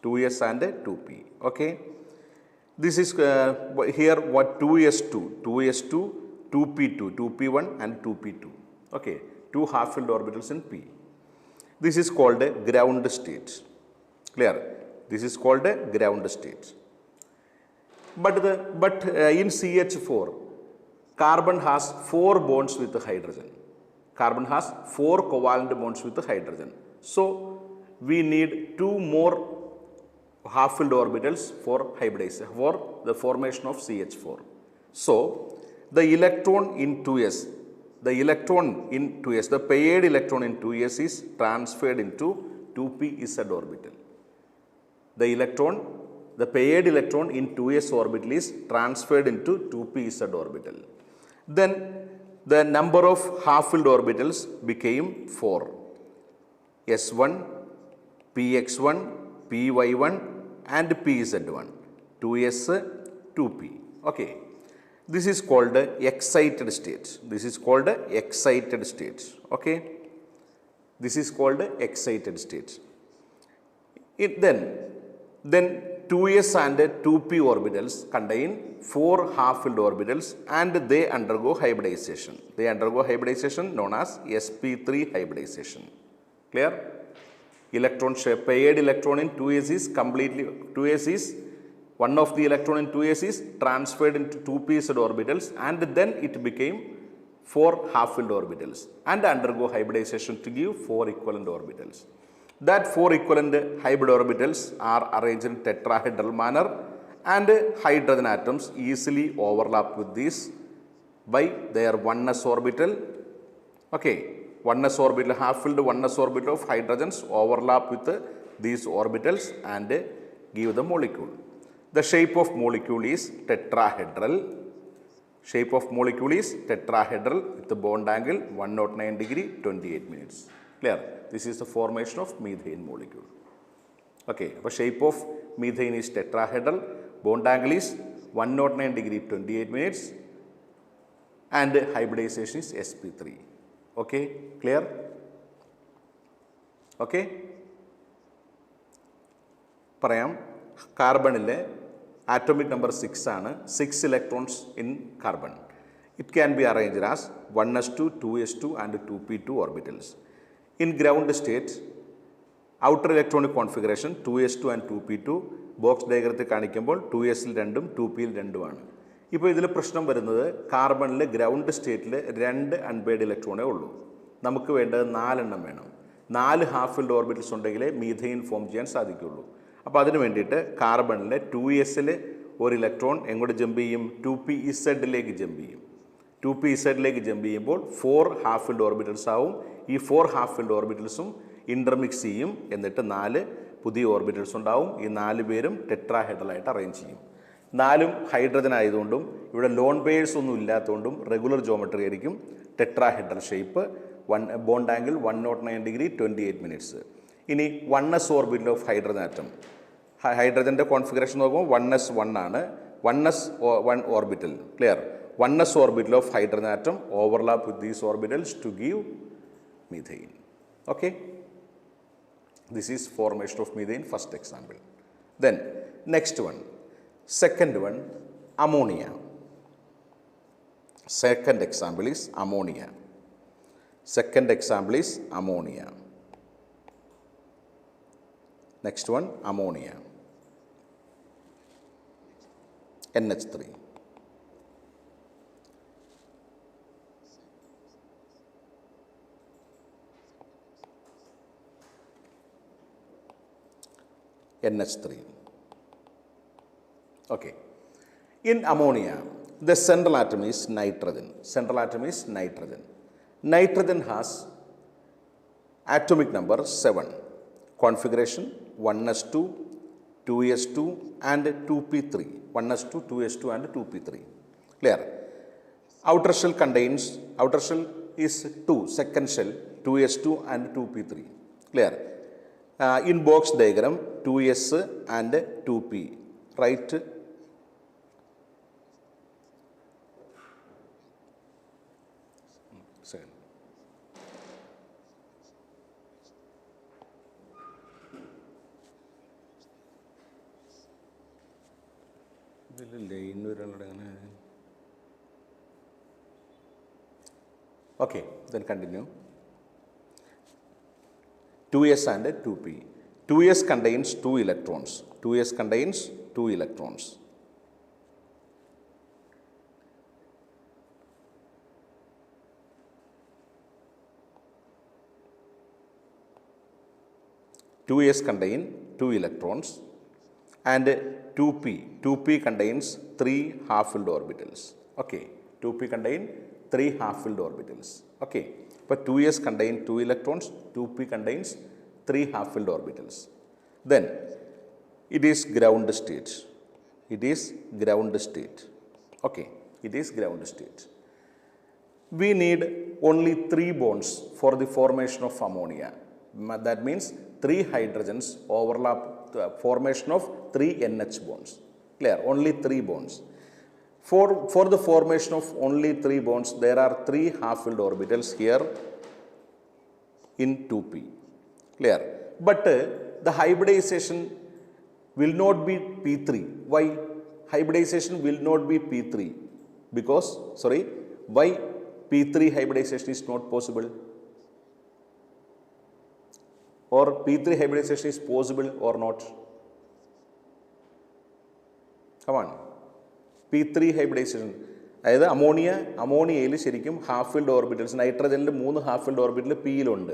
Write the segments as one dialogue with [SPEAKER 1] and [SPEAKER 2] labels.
[SPEAKER 1] 2s and 2p. Okay. This is here what 2s2, 2p2, 2p1 and 2p2. Okay. 2 half-filled orbitals in p. This is called a ground state. Clear? This is called a ground state. But in CH4, carbon has 4 bonds with hydrogen. Carbon has 4 covalent bonds with hydrogen. So we need 2 more half-filled orbitals for hybridization, for the formation of CH4. So the electron in 2s, the paired electron in 2s is transferred into 2pz orbital. The paired electron in 2s orbital is transferred into 2pz orbital. Then the number of half-filled orbitals became 4. S1, Px1, Py1 and Pz1. 2s, 2p. Okay. This is called excited state. This is called excited state. Okay. This is called excited state. Then 2s and 2p orbitals contain 4 half-filled orbitals and they undergo hybridization. They undergo hybridization known as sp3 hybridization. Clear? Paired electron in 2s is completely, 2s is, one of the electron in 2s is transferred into 2pz orbitals and then it became 4 half-filled orbitals and undergo hybridization to give 4 equivalent orbitals. That 4 equivalent hybrid orbitals are arranged in tetrahedral manner and hydrogen atoms easily overlap with these by their oneness orbital. Okay. Oneness orbital, half-filled oneness orbital of hydrogens overlap with these orbitals and give the molecule. The shape of molecule is tetrahedral. Shape of molecule is tetrahedral with the bond angle 109 degree 28 minutes. Clear? This is the formation of methane molecule. Okay. The shape of methane is tetrahedral. Bond angle is 109 degree 28 minutes and hybridization is sp3. Okay, clear? Okay. Parayam, carbon atomic number 6 ആണ്, 6 electrons in carbon. It can be arranged as 1s2, 2s2 and 2p2 orbitals. In ground state, outer electronic configuration 2s2 and 2p2, box diagram 2s ൽ 2ഉം 2p ൽ 2ഉം ആണ്. ഇപ്പോൾ ഇതിൽ പ്രശ്നം വരുന്നത് കാർബണിൽ ground സ്റ്റേറ്റിൽ 2 unpaired ഇലക്ട്രോണേ ഉള്ളൂ. നമുക്ക് വേണ്ടത് 4 എണ്ണം വേണം. 4 ഹാഫ്-ഫിൽഡ് ഓർബിറ്റൽസ് ഉണ്ടെങ്കിലേ മീഥെയിൻ ഫോം ചെയ്യാൻ സാധിക്കുള്ളൂ. അപ്പോൾ അതിന് വേണ്ടിയിട്ട് കാർബണിൽ 2sൽ ഒരു ഇലക്ട്രോൺ എങ്ങോട്ട് ജമ്പ് ചെയ്യും? 2pzലേക്ക് ജമ്പ് ചെയ്യും. 2pzലേക്ക് ജമ്പ് ചെയ്യുമ്പോൾ 4 ഹാഫ്-ഫിൽഡ് ഓർബിറ്റൽസ് ആവും. ഈ 4 ഹാഫ്-ഫിൽഡ് ഓർബിറ്റൽസും ഇൻ്റർമിക്സ് ചെയ്യും. എന്നിട്ട് 4 പുതിയ ഓർബിറ്റൽസ് ഉണ്ടാവും. ഈ 4 പേരും ടെട്രാഹെഡ്രലായിട്ട് അറേഞ്ച് ചെയ്യും. 4ഉം ഹൈഡ്രജൻ ആയതുകൊണ്ടും ഇവിടെ ലോൺ പെയേഴ്സ് ഒന്നും ഇല്ലാത്തതുകൊണ്ടും റെഗുലർ ജോമെട്രി ആയിരിക്കും. Tetrahedral shape, bond angle 109 degree 28 minutes. ഇനി 1s orbital of hydrogen atom. ഹൈഡ്രജൻ്റെ കോൺഫിഗറേഷൻ നോക്കുമ്പോൾ 1s1 ആണ്. 1s1 orbital. Clear? 1s orbital of hydrogen atom overlap with these orbitals to give methane. Okay? This is formation of methane, first example. Then next one. Second one, ammonia. Second example is ammonia. Second example is ammonia. Next one, ammonia. NH3. NH3. Okay. In ammonia, the central atom is nitrogen. Central atom is nitrogen. Nitrogen has atomic number 7. Configuration 1s2, 2s2 and 2p3. 1s2, 2s2 and 2p3. Clear? Outer shell is 2, second shell 2s2 and 2p3. Clear? In box diagram 2s and 2p. Right? Okay, then continue. 2s and 2p. 2s contains 2 electrons. 2s contains 2 electrons. Two s contain 2 electrons and 2p contains 3 half-filled orbitals. Okay, 2p contain 3 half-filled orbitals. Okay, but 2s contain 2 electrons, 2p contains 3 half-filled orbitals. Then it is ground state. It is ground state. Okay, it is ground state. We need only 3 bonds for the formation of ammonia. That means 3 hydrogens overlap the formation of 3 NH bonds. Clear? Only 3 bonds. For the formation of only 3 bonds, there are 3 half-filled orbitals here in 2p. Clear? But the hybridization will not be P3. Why? Hybridization will not be P3. Because, why P3 hybridization is not possible? Or P3 hybridization is possible or not? Come on. P3 hybridization. അതായത് അമോണിയയിൽ ശരിക്കും half filled orbitals നൈട്രജനിൽ 3 half filled orbital പിയിലുണ്ട്.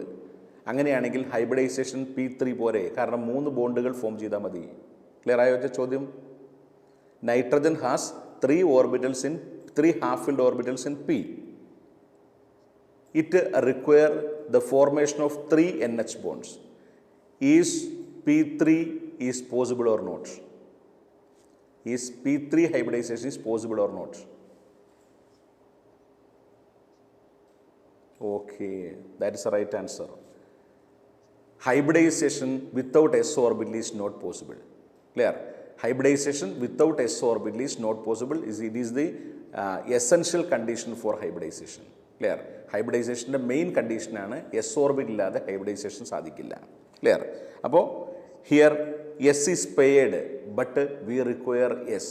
[SPEAKER 1] അങ്ങനെയാണെങ്കിൽ hybridization P3 പോരെ, കാരണം 3 ബോണ്ടുകൾ form ചെയ്താൽ മതി. ക്ലിയർ ആയോ ചോദ്യം? Nitrogen has 3 orbitals in 3 half filled orbitals in P. It require the formation of 3 NH bonds. Is P3 is possible or not? Is P3 hybridization is possible or not? Okay, that is the right answer. Hybridization without s orbital is not possible. Clear? Hybridization without s orbital is not possible. It is the essential condition for hybridization. Clear? Hybridization main condition ആണ് s orbital ഇല്ലാതെ hybridization സാധിക്കില്ല. Clear? അപ്പോൾ here s is paired but we require s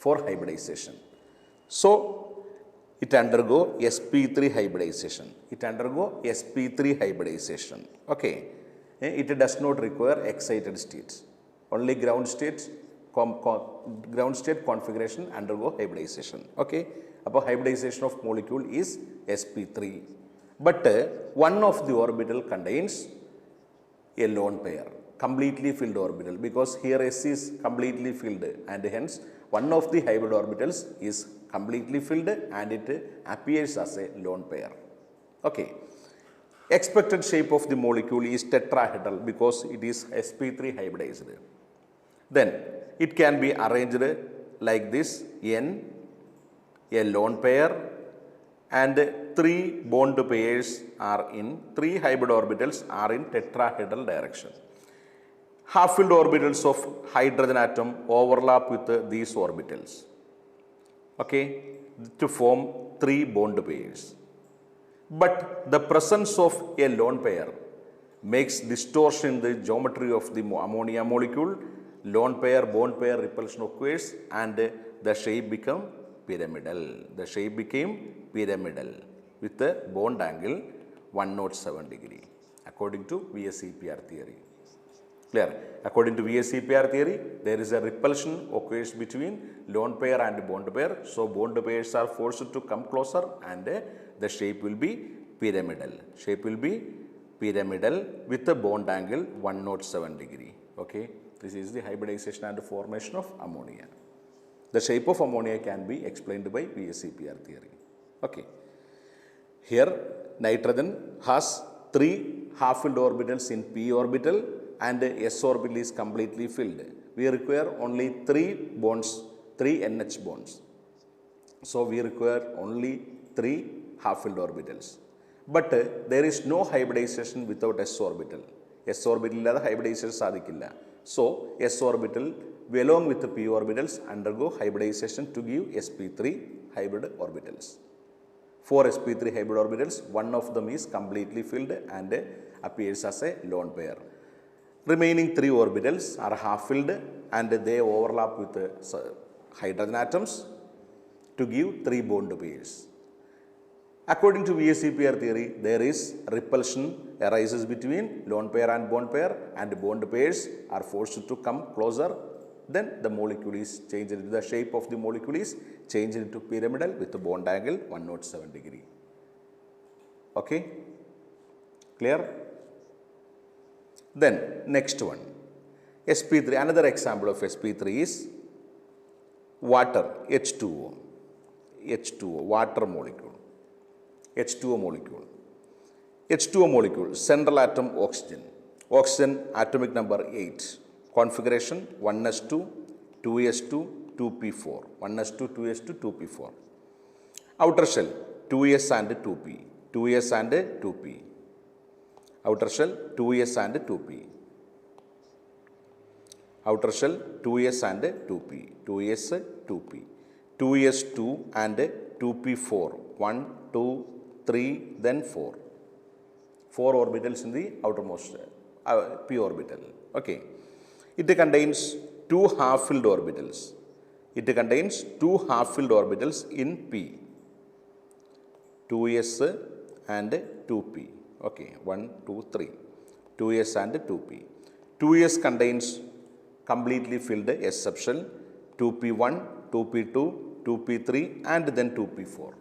[SPEAKER 1] for hybridization. So it undergo sp3 hybridization. It undergo sp3 hybridization. Okay. It does not require excited states. Only ground state configuration undergo hybridization. Okay. അപ്പോൾ hybridization of molecule is sp3. But one of the orbital contains a lone pair, completely filled orbital, because here s is completely filled and hence one of the hybrid orbitals is completely filled and it appears as a lone pair. Okay. Expected shape of the molecule is tetrahedral because it is sp3 hybridized. Then it can be arranged like this: N, a lone pair, and 3 bond pairs are in 3 hybrid orbitals are in tetrahedral direction. Half-filled orbitals of hydrogen atom overlap with these orbitals, okay, to form 3 bond pairs. But the presence of a lone pair makes distortion in the geometry of the ammonia molecule. Lone pair, bond pair repulsion occurs and the shape become pyramidal. The shape became pyramidal with the bond angle 107 degree according to VSEPR theory. Clear? According to VSEPR theory, there is a repulsion occurs between lone pair and bond pair. So bond pairs are forced to come closer and the shape will be pyramidal. Shape will be pyramidal with the bond angle 107 degree. Okay. This is the hybridization and formation of ammonia. The shape of ammonia can be explained by VSEPR theory. Okay. Here nitrogen has 3 half-filled orbitals in p orbital and s orbital is completely filled. We require only 3 bonds, 3 NH bonds. So we require only 3 half-filled orbitals. But there is no hybridization without s orbital. S orbital illada hybridization sadikilla. So s orbital along with the p orbitals undergo hybridization to give sp3 hybrid orbitals. 4 sp3 hybrid orbitals, one of them is completely filled and appears as a lone pair. Remaining 3 orbitals are half filled and they overlap with hydrogen atoms to give 3 bond pairs. According to VSEPR theory, there is repulsion arises between lone pair and bond pairs are forced to come closer. Then the molecule is changed into the shape of the molecule is changed into pyramidal with the bond angle 107 degree. Okay, clear? Then next one, sp3. Another example of sp3 is water, H2O, water molecule. H2O molecule, central atom oxygen, atomic number 8, configuration 1s2, 2s2, 2p4, 1s2, 2s2, 2p4. Outer shell 2s and 2p, outer shell 2s and 2p, outer shell 2s and 2p, 2s2 and 2p4, 1, 2, 3, then 4. 4 orbitals in the outermost p orbital. Okay. It contains 2 half-filled orbitals. In p. 2s and 2p. Okay. 1, 2, 3. 2s and 2p. 2s contains completely filled s subshell, 2p1, 2p2, 2p3 and then 2p4.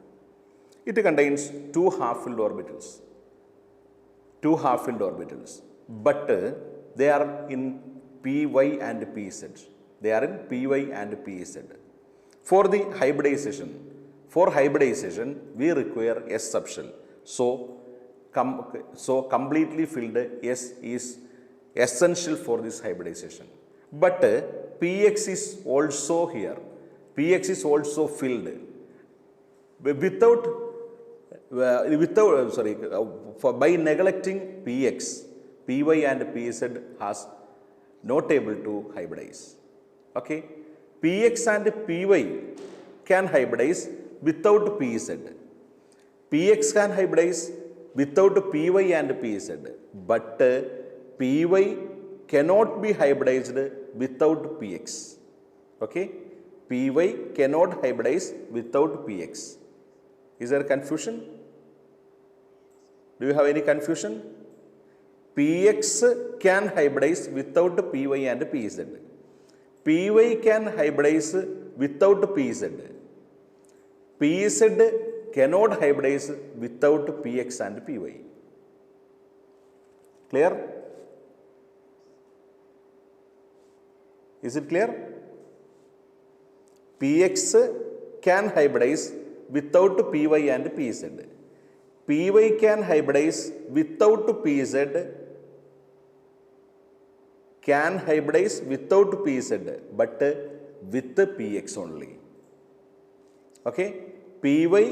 [SPEAKER 1] It contains 2 half-filled orbitals, but they are in py and pz. For the hybridization, we require s subshell. So completely filled s is essential for this hybridization. But px is also here. Px is also filled. By neglecting px, py and pz has not able to hybridize. Okay, px and py can hybridize without pz. Px can hybridize without py and pz, but py cannot be hybridized without px. Okay, py cannot hybridize without px. Is there confusion? Do you have any confusion? Px can hybridize without py and pz. Py can hybridize without pz. Pz cannot hybridize without px and py. Clear? Is it clear? Px can hybridize without py and pz. Py can hybridize without pz, but with px only. Okay, py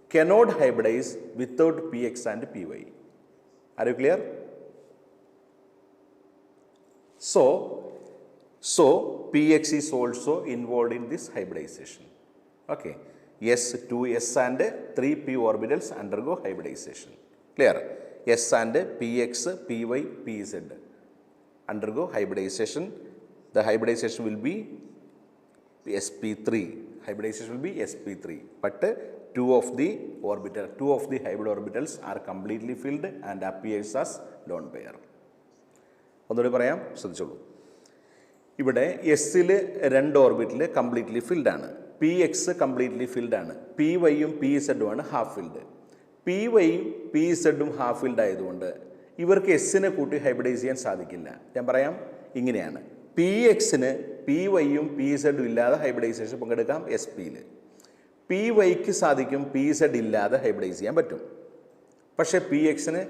[SPEAKER 1] cannot hybridize without px and py. Are you clear? So px is also involved in this hybridization. Okay. S, 2s and 3p orbitals undergo hybridization. Clear? S and px, py, pz undergo hybridization. The hybridization will be sp3. But two of the hybrid orbitals are completely filled and appears as lone pair. ഒന്നുകൂടി പറയാം, ശ്രദ്ധിച്ചോളൂ. ഇവിടെ എസ്സിൽ 2 ഓർബിറ്റിൽ completely filled ആണ്. P X completely filled ആണ്. P വൈയും P സെഡും ആണ് ഹാഫ് ഫിൽഡ്. പി വൈയും പി സെഡും ഹാഫ് ഫിൽഡ് ആയതുകൊണ്ട് ഇവർക്ക് എസ്സിനെ കൂട്ടി ഹൈബ്രിഡൈസ് ചെയ്യാൻ സാധിക്കില്ല. ഞാൻ പറയാം, ഇങ്ങനെയാണ്. പി എക്സിന് പി വൈയും പി സെഡും ഇല്ലാതെ ഹൈബ്രിഡൈസേഷൻ പങ്കെടുക്കാം എസ് പിയിൽ. പി വൈക്ക് സാധിക്കും പി സെഡ് ഇല്ലാതെ ഹൈബ്രിഡൈസ് ചെയ്യാൻ പറ്റും. പക്ഷേ പി എക്സിന്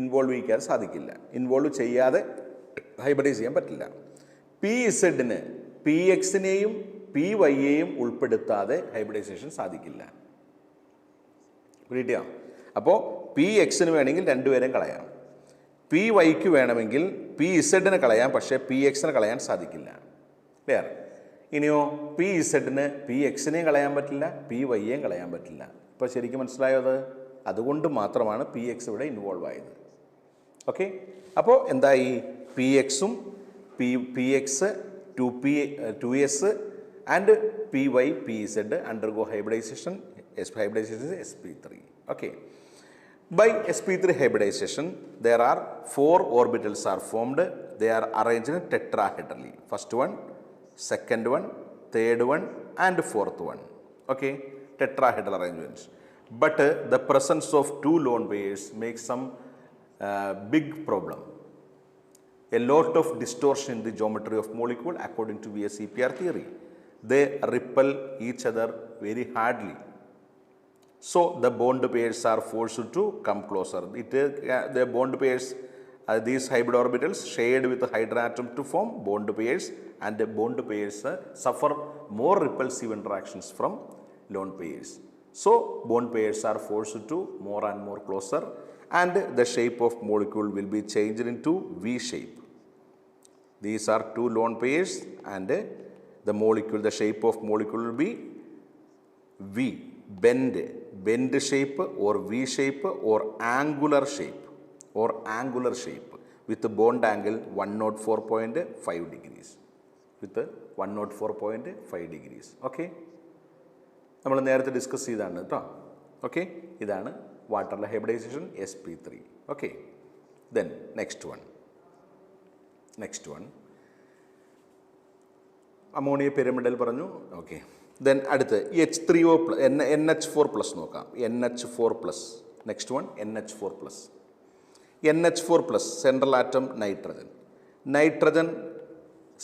[SPEAKER 1] ഇൻവോൾവ് ചെയ്യാൻ സാധിക്കില്ല. ഇൻവോൾവ് ചെയ്യാതെ ഹൈബ്രിഡൈസ് ചെയ്യാൻ പറ്റില്ല. പി സെഡിന് പി എക്സിനെയും പി വൈയെയും ഉൾപ്പെടുത്താതെ ഹൈബ്രിഡൈസേഷൻ സാധിക്കില്ല. കിട്ടിയോ? അപ്പോൾ പി എക്സിന് വേണമെങ്കിൽ രണ്ടുപേരെയും കളയാം. പി വൈക്ക് വേണമെങ്കിൽ പി ഇസഡിനെ കളയാം, പക്ഷേ പി എക്സിനെ കളയാൻ സാധിക്കില്ല. ക്ലിയർ? ഇനിയോ പി ഇസഡിന് പി എക്സിനെയും കളയാൻ പറ്റില്ല, പി വൈയെയും കളയാൻ പറ്റില്ല. ഇപ്പോൾ ശരിക്കും മനസ്സിലായോ? അതുകൊണ്ട് മാത്രമാണ് പി എക്സ് ഇവിടെ ഇൻവോൾവ് ആയത്. ഓക്കെ, അപ്പോൾ എന്തായി? പി എക്സും P X 2 S and PYPZ undergo hybridization. Hybridization is sp3. Okay. By sp3 hybridization, there are 4 orbitals are formed. They are arranged tetrahedrally. First one, second one, third one, and fourth one. Okay, tetrahedral arrangements. But the presence of 2 lone pairs makes some big problem. A lot of distortion in the geometry of molecule according to VSEPR theory. They repel each other very hardly. So the bond pairs are forced to come closer. The bond pairs, these hybrid orbitals shared with the hydrogen atom to form bond pairs, and the bond pairs suffer more repulsive interactions from lone pairs. So bond pairs are forced to more and more closer, and the shape of molecule will be changed into V shape. These are 2 lone pairs, and the molecule, the shape of molecule will be V, bend shape or V shape or angular shape with the bond angle 104.5 degrees. With 104.5 degrees. Okay. നമ്മൾ നേരത്തെ discuss ചെയ്താണ് കേട്ടോ. Okay, ഇതാണ് വാട്ടറിലെ hybridization sp3. Okay, then next one ammonia pyramidal പറഞ്ഞു. Okay, then അടുത്ത് H3O plus NH4 plus നോക്കാം. NH4 plus, next one NH4 plus. NH4 plus central atom nitrogen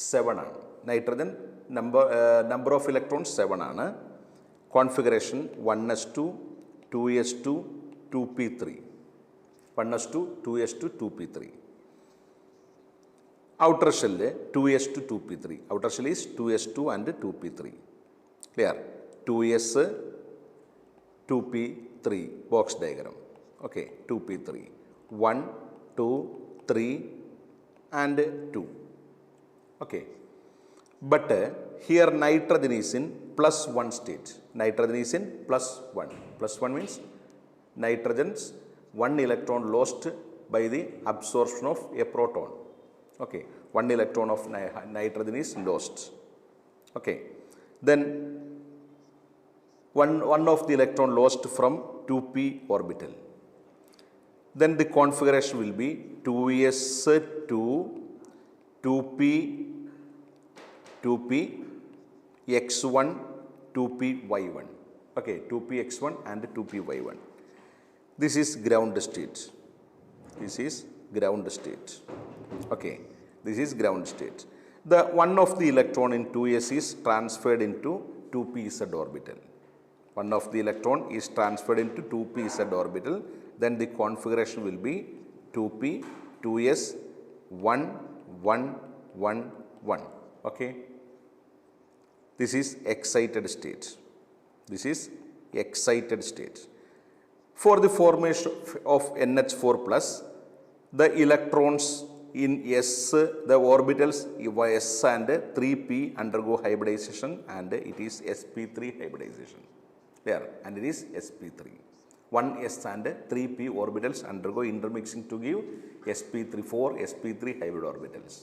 [SPEAKER 1] 7 ആണ്. നൈട്രജൻ നമ്പർ ഓഫ് ഇലക്ട്രോൺസ് 7 ആണ്. Configuration 1s2 2s2 2p3. 1s2 2s2 2p3. outer shell 2s2 2p3. outer shell is 2s2 and 2p3. clear? 2s 2p3 box diagram. Okay, 2p3 1 2 3 and 2. Okay, but here nitrogen is in plus 1 state. Nitrogen is in plus 1. Plus 1 means nitrogen's 1 electron lost by the absorption of a proton. Okay, 1 electron of nitrogen is lost. Okay, then one of the electron lost from 2p orbital. Then the configuration will be 2s2 2p x1 2p y1. Okay, 2p x1 and 2p y1. This is ground state. Okay, this is ground state. The one of the electron in 2s is transferred into 2pz orbital. One of the electron is transferred into 2pz orbital. Then the configuration will be 2p 2s 1 1 1 1. Okay, this is excited state. For the formation of NH4 plus, the electrons in S, the orbitals S and 3p undergo hybridization, and it is sp3 hybridization. There, and it is sp3. 1s and 3p orbitals undergo intermixing to give sp3 sp3 hybrid orbitals.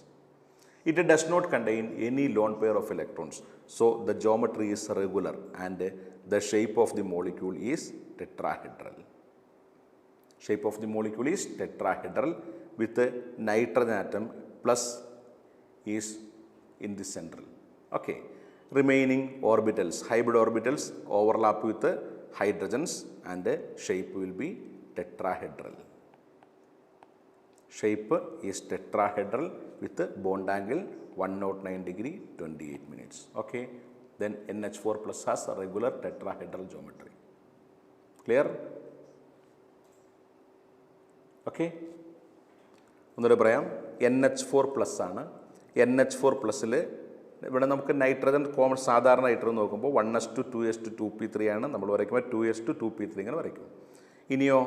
[SPEAKER 1] It does not contain any lone pair of electrons, so the geometry is regular and the shape of the molecule is tetrahedral. With the nitrogen atom plus is in the central. Okay, remaining orbitals, hybrid orbitals, overlap with the hydrogens, and the shape will be tetrahedral. Shape is tetrahedral with the bond angle 109 degree 28 minutes. Okay, then NH4 plus has a regular tetrahedral geometry. Clear? Okay, ഒന്നുകൂടെ പറയാം. NH4 plus ആണ്. NH4 പ്ലസ്സിൽ ഇവിടെ നമുക്ക് nitrogen common സാധാരണ nitrogen നോക്കുമ്പോൾ 1s2 2s2 2p3 ആണ് നമ്മൾ വരയ്ക്കുമ്പോൾ 2s2 2p3 ഇങ്ങനെ വരയ്ക്കും. ഇനിയോ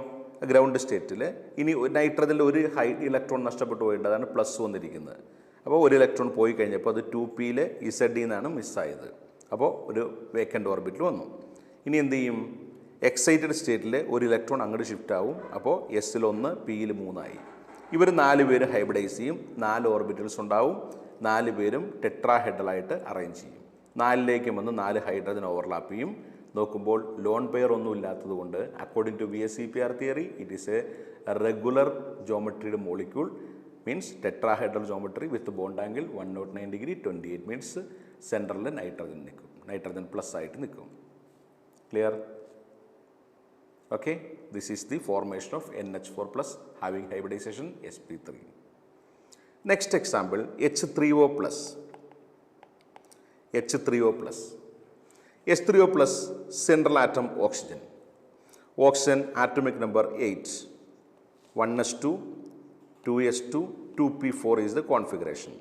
[SPEAKER 1] ഗ്രൗണ്ട് സ്റ്റേറ്റിൽ ഇനി നൈട്രജനിൽ ഒരു ഇലക്ട്രോൺ നഷ്ടപ്പെട്ടു പോയിട്ട് അതാണ് പ്ലസ് വന്നിരിക്കുന്നത്. അപ്പോൾ ഒരു ഇലക്ട്രോൺ പോയി കഴിഞ്ഞപ്പോൾ അത് 2pയിൽ ഇസഡ് എന്നാണ് മിസ്സായത്. അപ്പോൾ ഒരു വേക്കൻ്റ് ഓർബിറ്റിൽ വന്നു. ഇനി എന്ത് ചെയ്യും? എക്സൈറ്റഡ് സ്റ്റേറ്റിൽ ഒരു ഇലക്ട്രോൺ അങ്ങോട്ട് ഷിഫ്റ്റ് ആവും. അപ്പോൾ എസ്സിൽ 1 പിയിൽ 3 ആയി. ഇവർ 4 പേരും ഹൈബ്രിഡൈസ് ചെയ്യും. 4 ഓർബിറ്റൽസ് ഉണ്ടാവും. 4 പേരും ടെട്രാഹെഡ്രലായിട്ട് അറേഞ്ച് ചെയ്യും. 4ലേക്ക് വന്ന് 4 ഹൈഡ്രജൻ ഓവർലാപ്പ് ചെയ്യും. നോക്കുമ്പോൾ ലോൺ പെയർ ഒന്നും ഇല്ലാത്തതുകൊണ്ട് according to VSEPR theory it is a regular ജോമെട്രിയുടെ molecule means tetrahedral geometry with bond angle 109 degree 28 means സെൻറ്ററിൽ നൈട്രജൻ നിൽക്കും, നൈട്രജൻ പ്ലസ് ആയിട്ട് നിൽക്കും. Clear? Okay, this is the formation of NH4 plus having hybridization sp3. Next example, H3O plus. H3O plus. H3O plus central atom oxygen. Oxygen atomic number 8. 1s2, 2s2, 2p4 is the configuration.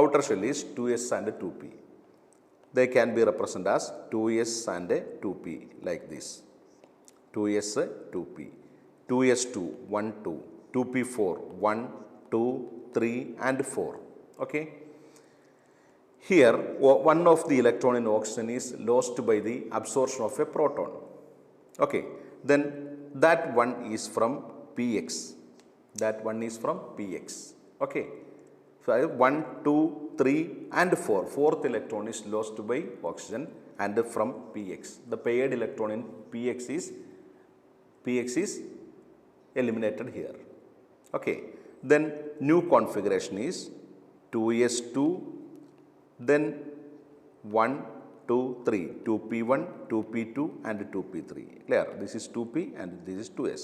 [SPEAKER 1] Outer shell is 2s and 2p. They can be represented as 2s and 2p like this. 2s 2p, 2s2 1 2, 2p4 1 2 3 and 4. Okay. Here one of the electron in oxygen is lost by the absorption of a proton. Okay. Then that one is from px. That one is from px. Okay. So 1 2 3 and 4. Fourth electron is lost by oxygen and from px. The paired electron in px is eliminated here. Okay. Then new configuration is 2s2, then 1 2 3, 2p1, 2p2 and 2p3. Clear? This is 2p and this is 2s.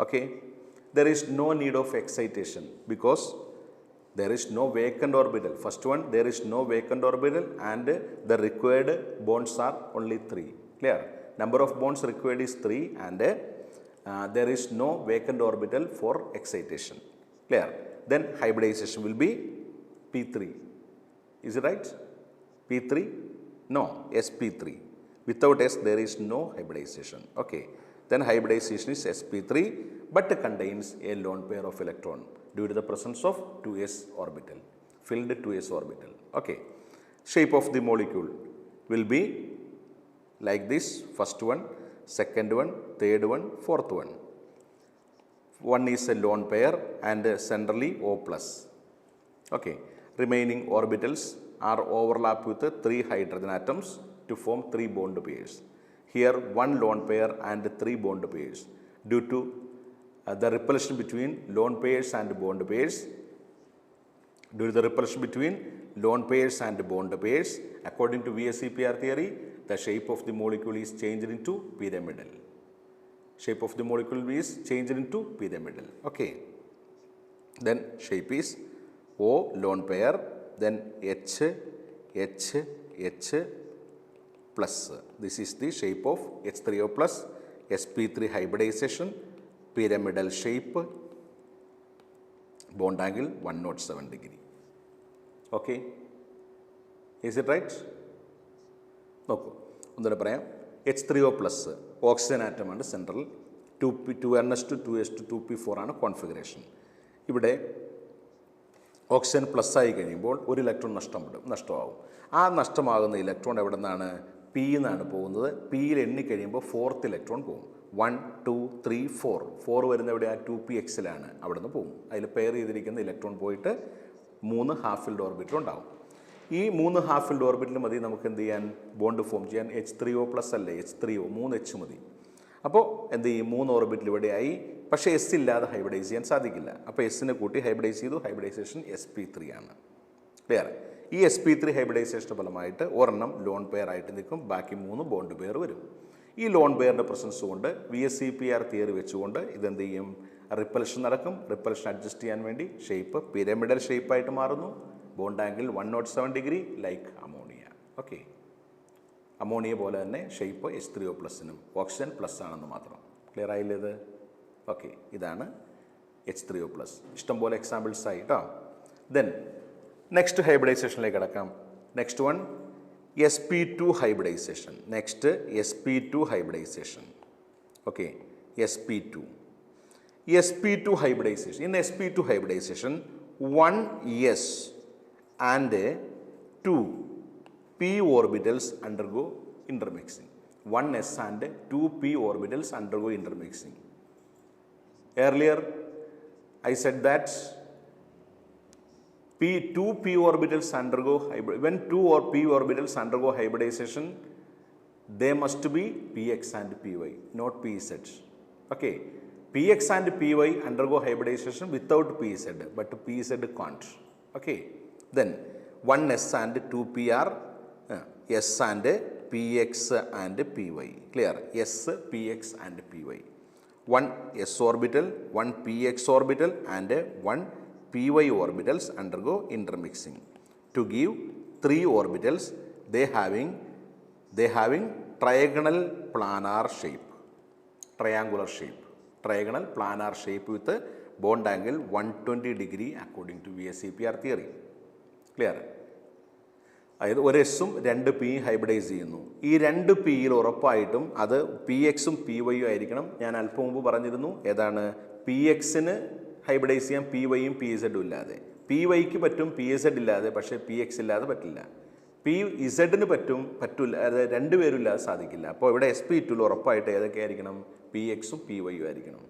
[SPEAKER 1] Okay. There is no need of excitation because there is no vacant orbital. First one, there is no vacant orbital and the required bonds are only 3. Clear? Number of bonds required is 3 and there is no vacant orbital for excitation. Clear? Then hybridization will be P3. Is it right? P3? No, sp3. Without s there is no hybridization. Okay. Then hybridization is sp3 but contains a lone pair of electron due to the presence of 2s orbital, filled 2s orbital. Okay. Shape of the molecule will be like this. First one, second one, third one, fourth one. One is a lone pair and centrally O plus. Okay. Remaining orbitals are overlapped with 3 hydrogen atoms to form 3 bond pairs. Here 1 lone pair and 3 bond pairs. Due to the repulsion between lone pairs and bond pairs, due to the repulsion between lone pairs and bond pairs, according to VSEPR theory, the shape of the molecule is changed into pyramidal. Shape of the molecule is changed into pyramidal. Okay. Then shape is O lone pair, then H, H, H plus. This is the shape of H3O plus, sp3 hybridization, pyramidal shape, bond angle 107 degree. Okay. Is it right? നോക്കൂ ഒന്നുകൂടെ പറയാം. H3O plus oxygen ആറ്റമാണ് central, 2ns2 2s2 2p4 ആണ് configuration. ഇവിടെ oxygen plus ആയി കഴിയുമ്പോൾ ഒരു electron നഷ്ടമാകും. ആ നഷ്ടമാകുന്ന ഇലക്ട്രോൺ എവിടെ നിന്നാണ്? പി എന്നാണ് പോകുന്നത്. പിയിൽ എണ്ണിക്കഴിയുമ്പോൾ 4th ഇലക്ട്രോൺ പോകും. 1 2 3 4 വരുന്ന എവിടെ? 2pxലാണ്. അവിടെ നിന്ന് പോകും. അതിൽ പെയർ ചെയ്തിരിക്കുന്ന ഇലക്ട്രോൺ പോയിട്ട് 3 ഹാഫ് ഫിൽഡ് ഓർബിറ്റൽ ഉണ്ടാവും. ഈ 3 ഹാഫ് ഫിൽഡ് ഓർബിറ്റൽ മതി നമുക്ക് എന്ത് ചെയ്യാൻ? ബോണ്ട് ഫോം ചെയ്യാൻ. H3O പ്ലസ് അല്ലേ, H3O 3H മതി. അപ്പോൾ എന്ത് ചെയ്യും? 3 ഓർബിറ്റൽ ഇവിടെയായി. പക്ഷേ എസ് ഇല്ലാതെ ഹൈബ്രിഡൈസ് ചെയ്യാൻ സാധിക്കില്ല. അപ്പോൾ എസ്സിനെ കൂട്ടി ഹൈബ്രിഡൈസ് ചെയ്തു. ഹൈബ്രിഡൈസേഷൻ sp3 ആണ്. ക്ലിയർ? ഈ sp3 ഹൈബ്രിഡൈസേഷൻ്റെ ഫലമായിട്ട് ഒരെണ്ണം ലോൺ പെയർ ആയിട്ട് നിൽക്കും, ബാക്കി 3 ബോണ്ട് പെയർ വരും. ഈ ലോൺ പെയറിൻ്റെ പ്രസൻസ് കൊണ്ട് VSEPR തിയറി വെച്ചുകൊണ്ട് ഇതെന്ത് ചെയ്യും? റിപ്പൽഷൻ നടക്കും. റിപ്പൽഷൻ അഡ്ജസ്റ്റ് ചെയ്യാൻ വേണ്ടി ഷേപ്പ് പിരമിഡൽ ഷേപ്പായിട്ട് മാറുന്നു. Bond angle 107 degree like ammonia. Okay. Ammonia പോലെ തന്നെ ഷേപ്പ് H3O പ്ലസിനും ഓക്സിജൻ പ്ലസ് ആണെന്ന് മാത്രം. ക്ലിയർ ആയില്ലേ ഇത്? ഓക്കെ. ഇതാണ് H3O പ്ലസ്. ഇഷ്ടംപോലെ എക്സാമ്പിൾസ് ആയി കേട്ടോ. ദെൻ നെക്സ്റ്റ് ഹൈബ്രിഡൈസേഷനിലേക്ക് കിടക്കാം. Next one sp2 hybridization. Next sp2 hybridization. Okay, sp2. sp2 hybridization. In sp2 hybridization, 1 s and 2 p orbitals undergo intermixing. 1 s and 2 p orbitals undergo intermixing. Earlier I said that Two p orbitals undergo when two or p orbitals undergo hybridization, they must be px and py, not pz. Okay, px and py undergo hybridization without pz, but pz can't. Okay, then 1s and 2p are s and px and py. Clear? S, px and py. One s orbital, one px orbital and one py orbitals undergo intermixing to give three orbitals. They having trigonal planar shape, triangular shape, trigonal planar shape with a bond angle 120 degree according to VSEPR theory. Clear? അതായത് ഒരു എസ്സും രണ്ട് പിയും hybridise ചെയ്യുന്നു. ഈ രണ്ട് പിയിൽ ഉറപ്പായിട്ടും അത് പി എക്സും പി വൈയും ആയിരിക്കണം. ഞാൻ അല്പം മുമ്പ് പറഞ്ഞിരുന്നു ഏതാണ്, പി എക്സിന് ഹൈബ്രിഡൈസ് ചെയ്യാൻ പി വൈയും പി ഇസഡും ഇല്ലാതെ, പി വൈക്ക് പറ്റും പി ഇസഡ് ഇല്ലാതെ, പക്ഷേ പി എക്സ് ഇല്ലാതെ പറ്റില്ല. പി ഇസഡിന് പറ്റില്ല, അത് രണ്ടുപേരും ഇല്ലാതെ സാധിക്കില്ല. അപ്പോൾ ഇവിടെ sp2 ഉറപ്പായിട്ട് ഏതൊക്കെ ആയിരിക്കണം, പി എക്സും പി വൈയും ആയിരിക്കണം.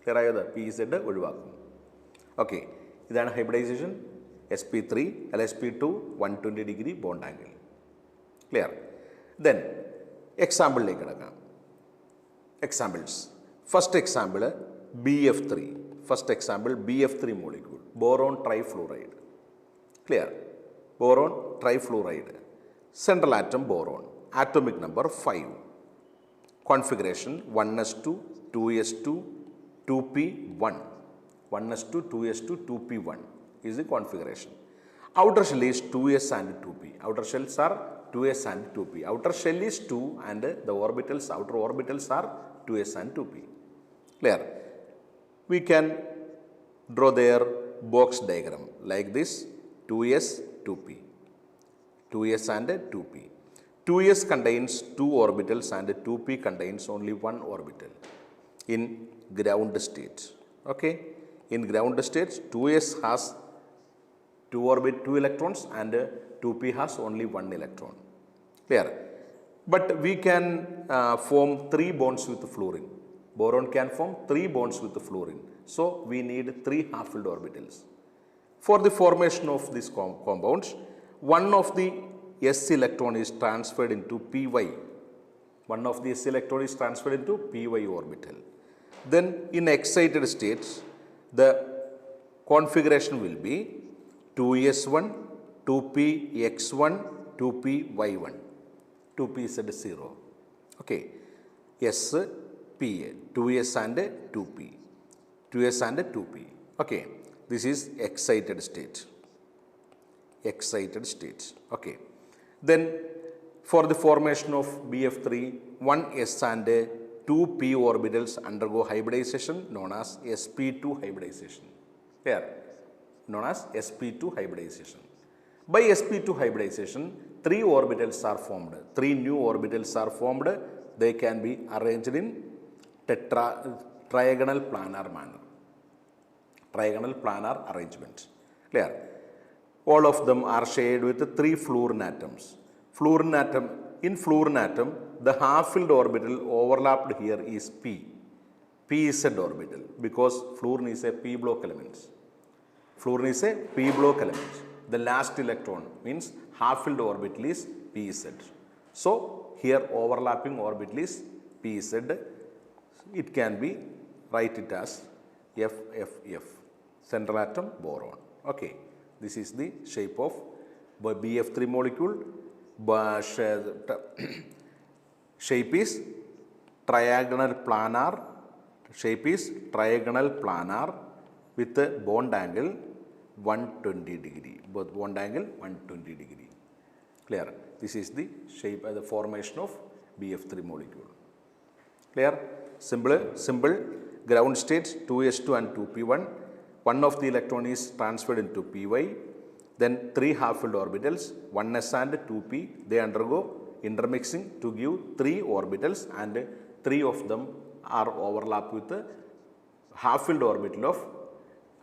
[SPEAKER 1] ക്ലിയർ ആയത്? പി ഇസഡ് ഒഴിവാക്കും. ഓക്കെ, ഇതാണ് ഹൈബ്രിഡൈസേഷൻ. sp3 അല്ല sp2 120 degree bond angle. Clear? Then എക്സാമ്പിളിലേക്ക് കിടക്കാം. Examples. First example Bf3. First example Bf3 molecule, boron trifluoride. Clear? Boron trifluoride, central atom boron, atomic number 5, configuration 1s2 2s2 2p1, 1s2 2s2 2p1 is the configuration. Outer shell is 2s and 2p. Outer shells are 2s and 2p. Outer shell is 2 and the orbitals, outer orbitals are 2s and 2p. Clear? We can draw their box diagram like this: 2s 2p, 2s and 2p. 2s contains 2 orbitals and 2p contains only 1 orbital in ground state. Okay, in ground state 2s has 2 electrons and 2p has only 1 electron. Clear? But we can form 3 bonds with fluorine. Boron can form 3 bonds with fluorine. So we need 3 half-filled orbitals. For the formation of these compounds, one of the s electron is transferred into py. One of the s electron is transferred into py orbital. Then in excited states, the configuration will be 2s1 2px1 2py1, 2pz0. Okay, s p, 2s and 2p, 2s and 2p. Okay, this is excited state, excited state. Okay, then for the formation of Bf3, 1s and 2p orbitals undergo hybridization known as sp2 hybridization. Here, known as sp2 hybridization. By sp2 hybridization, 3 orbitals are formed. 3 new orbitals are formed. They can be arranged in trigonal planar manner. Trigonal planar arrangement. Clear? All of them are shared with 3 fluorine atoms. Fluorine atom, in fluorine atom, the half-filled orbital overlapped here is p, pz orbital, because fluorine is a p block element. Fluorine is a p block element. The last electron means half-filled orbital is pz. So here overlapping orbital is pz. It can be write it as FFF, central atom boron. Okay, this is the shape of Bf3 molecule. Shape is trigonal planar. Shape is trigonal planar with a bond angle 120 degree. Both bond angle 120 degree. Clear? This is the shape of the formation of Bf3 molecule. Clear? Simple ground states 2s2 and 2p1. One of the electron is transferred into py. Then 3 half-filled orbitals, 1s and 2p, they undergo intermixing to give 3 orbitals, and 3 of them are overlapped with the half-filled orbital of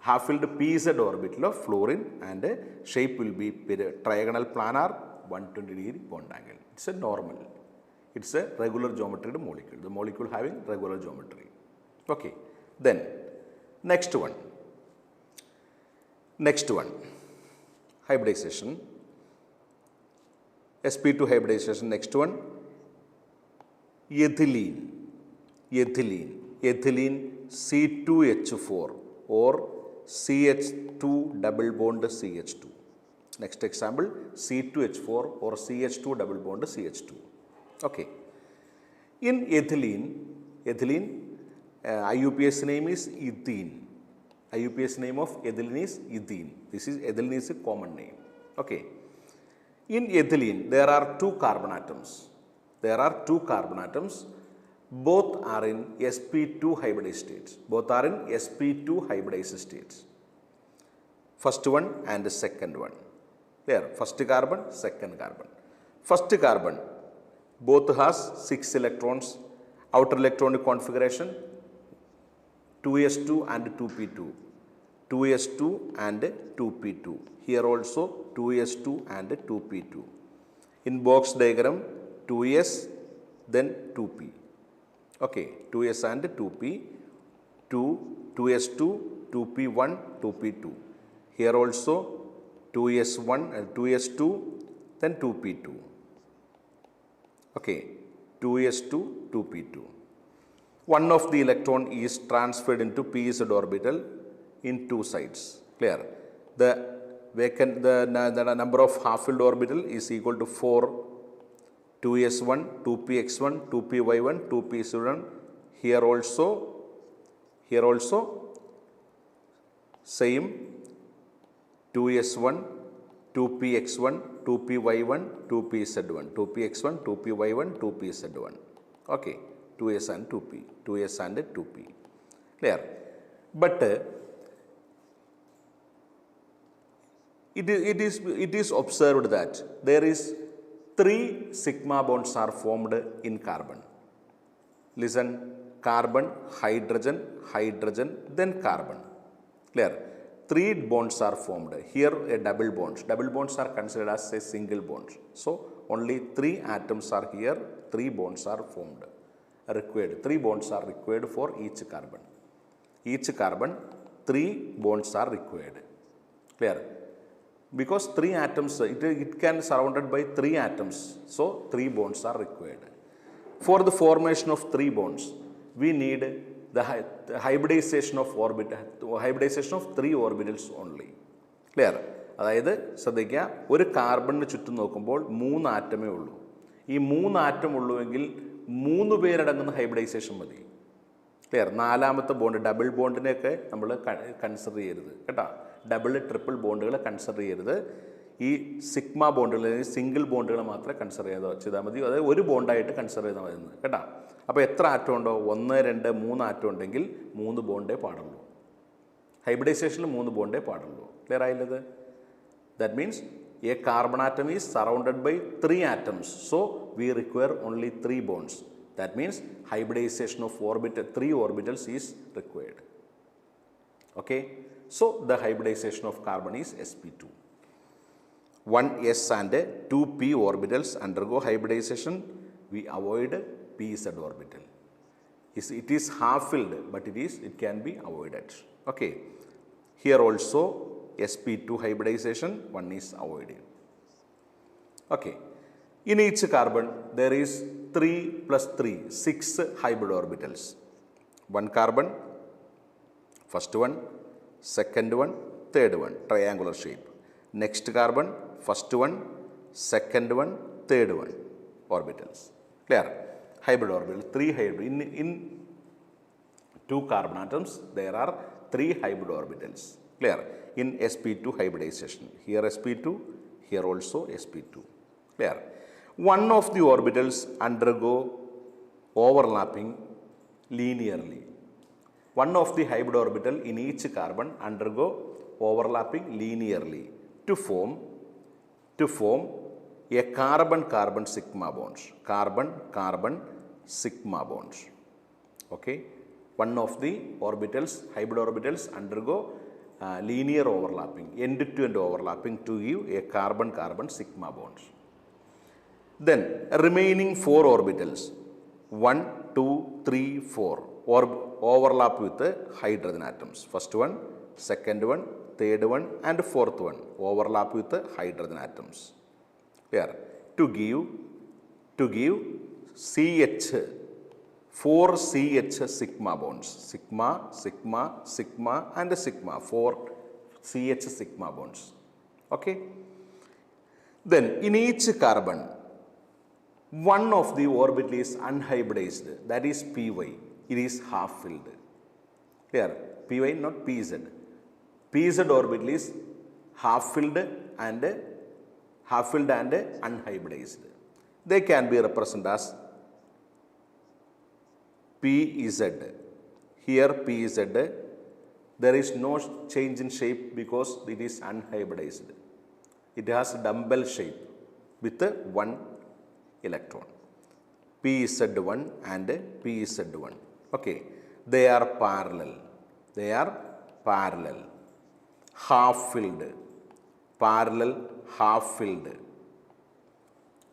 [SPEAKER 1] half-filled pz orbital of fluorine, and shape will be trigonal planar 120 degree bond angle. It's a normal. It's a regular geometry molecule. The molecule having regular geometry. Okay. Then next one. hybridization, sp2 hybridization. Next one, ethylene, ethylene C2H4 or CH2 double bond CH2. Next example, C2H4 or CH2 double bond CH2. Okay. In ethylene, IUPAC name is ethene. IUPAC name of ethylene is ethene. This is ethylene is a common name. Okay. In ethylene, there are two carbon atoms. Both are in sp2 hybridized states. First one and the second one. There, first carbon, second carbon. First carbon, both has 6 electrons. Outer electronic configuration 2s2 and 2p2. 2s2 and 2p2. Here also 2s2 and 2p2. In box diagram, 2s then 2p. Okay, 2s and 2p, 2s2, 2p1, 2p2. Here also 2s1 and 2s2, then 2p2. Okay, 2s2, 2p2. One of the electron is transferred into pz orbital in two sides. Clear? The number of half-filled orbital is equal to 4, 2s1, 2px1, 2py1, 2pz1. Here also same 2s1, 2px1, 2py1, 2pz1, 2px1, 2py1, 2pz1. Okay, 2s and 2p, 2s and 2p. Clear? But it is observed that there is 3 sigma bonds are formed in carbon. Listen, carbon, hydrogen, hydrogen, then carbon. Clear? 3 bonds are formed. Here a double bonds. Double bonds are considered as a single bond. So only 3 atoms are here, 3 bonds are formed. Required. 3 bonds are required for each carbon. Each carbon, 3 bonds are required. Clear? Because 3 atoms, it can surrounded by 3 atoms. So 3 bonds are required. For the formation of 3 bonds, we need the hybridization of 3 orbitals only. Clear? അതായത് ശ്രദ്ധിക്കുക, ഒരു കാർബണിന് ചുറ്റും നോക്കുമ്പോൾ 3 ആറ്റമേ ഉള്ളൂ. ഈ 3 atom ഉള്ളുവെങ്കിൽ 3 പേരടങ്ങുന്ന hybridisation മതി. Clear? 4ാമത്തെ bond, double ബോണ്ടിനെയൊക്കെ നമ്മൾ കൺസിഡർ ചെയ്യരുത് കേട്ടോ. ഡബിൾ ട്രിപ്പിൾ ബോണ്ടുകൾ കൺസിഡർ ചെയ്യരുത്. ഈ സിഗ്മ ബോണ്ടുകൾ, സിംഗിൾ ബോണ്ടുകൾ മാത്രമേ കൺസിഡർ ചെയ്താൽ മതി. അതായത് ഒരു ബോണ്ടായിട്ട് കൺസിഡർ ചെയ്താൽ മതി കേട്ടോ. അപ്പോൾ എത്ര ആറ്റം ഉണ്ടോ? 1, 2, 3 ആറ്റം ഉണ്ടെങ്കിൽ 3 ബോണ്ടേ പാടുള്ളൂ. ഹൈബ്രിഡൈസേഷനിൽ 3 ബോണ്ടേ പാടുള്ളൂ. ക്ലിയർ ആയില്ലത്? That means a carbon atom is surrounded by 3 atoms. So we require only 3 bonds. That means hybridization of 3 orbitals is required. Okay. So the hybridization of carbon is sp2. 1s and 2p orbitals undergo hybridization. We avoid pz orbital. It is half filled, but it can be avoided. Okay. Here also sp2 hybridization, 1 is avoided. Okay. In each carbon there is 3 plus 3, 6 hybrid orbitals. One carbon, first one, second one, third one, triangular shape. Next carbon, first one, second one, third one, orbitals. Clear? Hybrid orbital, 3 hybrid. In 2 carbon atoms, there are 3 hybrid orbitals. Clear? In sp2 hybridization. Here sp2, here also sp2. Clear? One of the orbitals undergo overlapping linearly. One of the hybrid orbital in each carbon undergo overlapping linearly to form a carbon-carbon sigma bonds. Carbon-carbon sigma bonds. Okay. One of the orbitals, hybrid orbitals undergo linear overlapping, end-to-end overlapping to give a carbon-carbon sigma bonds. Then remaining 4 orbitals, 1, 2, 3, 4 overlap with the hydrogen atoms. First one, second one, third one and fourth one overlap with the hydrogen atoms. Clear? To give CH, 4 CH sigma bonds, sigma, sigma, sigma and sigma, 4 CH sigma bonds. Okay. Then in each carbon, one of the orbital is unhybridized, that is Py, it is half filled. Clear? Py, not Pz. Pz orbital is half filled and unhybridized. They can be represented as Pz. Here Pz, there is no change in shape because it is unhybridized. It has dumbbell shape with one electron. Pz1 and Pz1. Okay. They are parallel. They are parallel. Half filled. Parallel, half filled.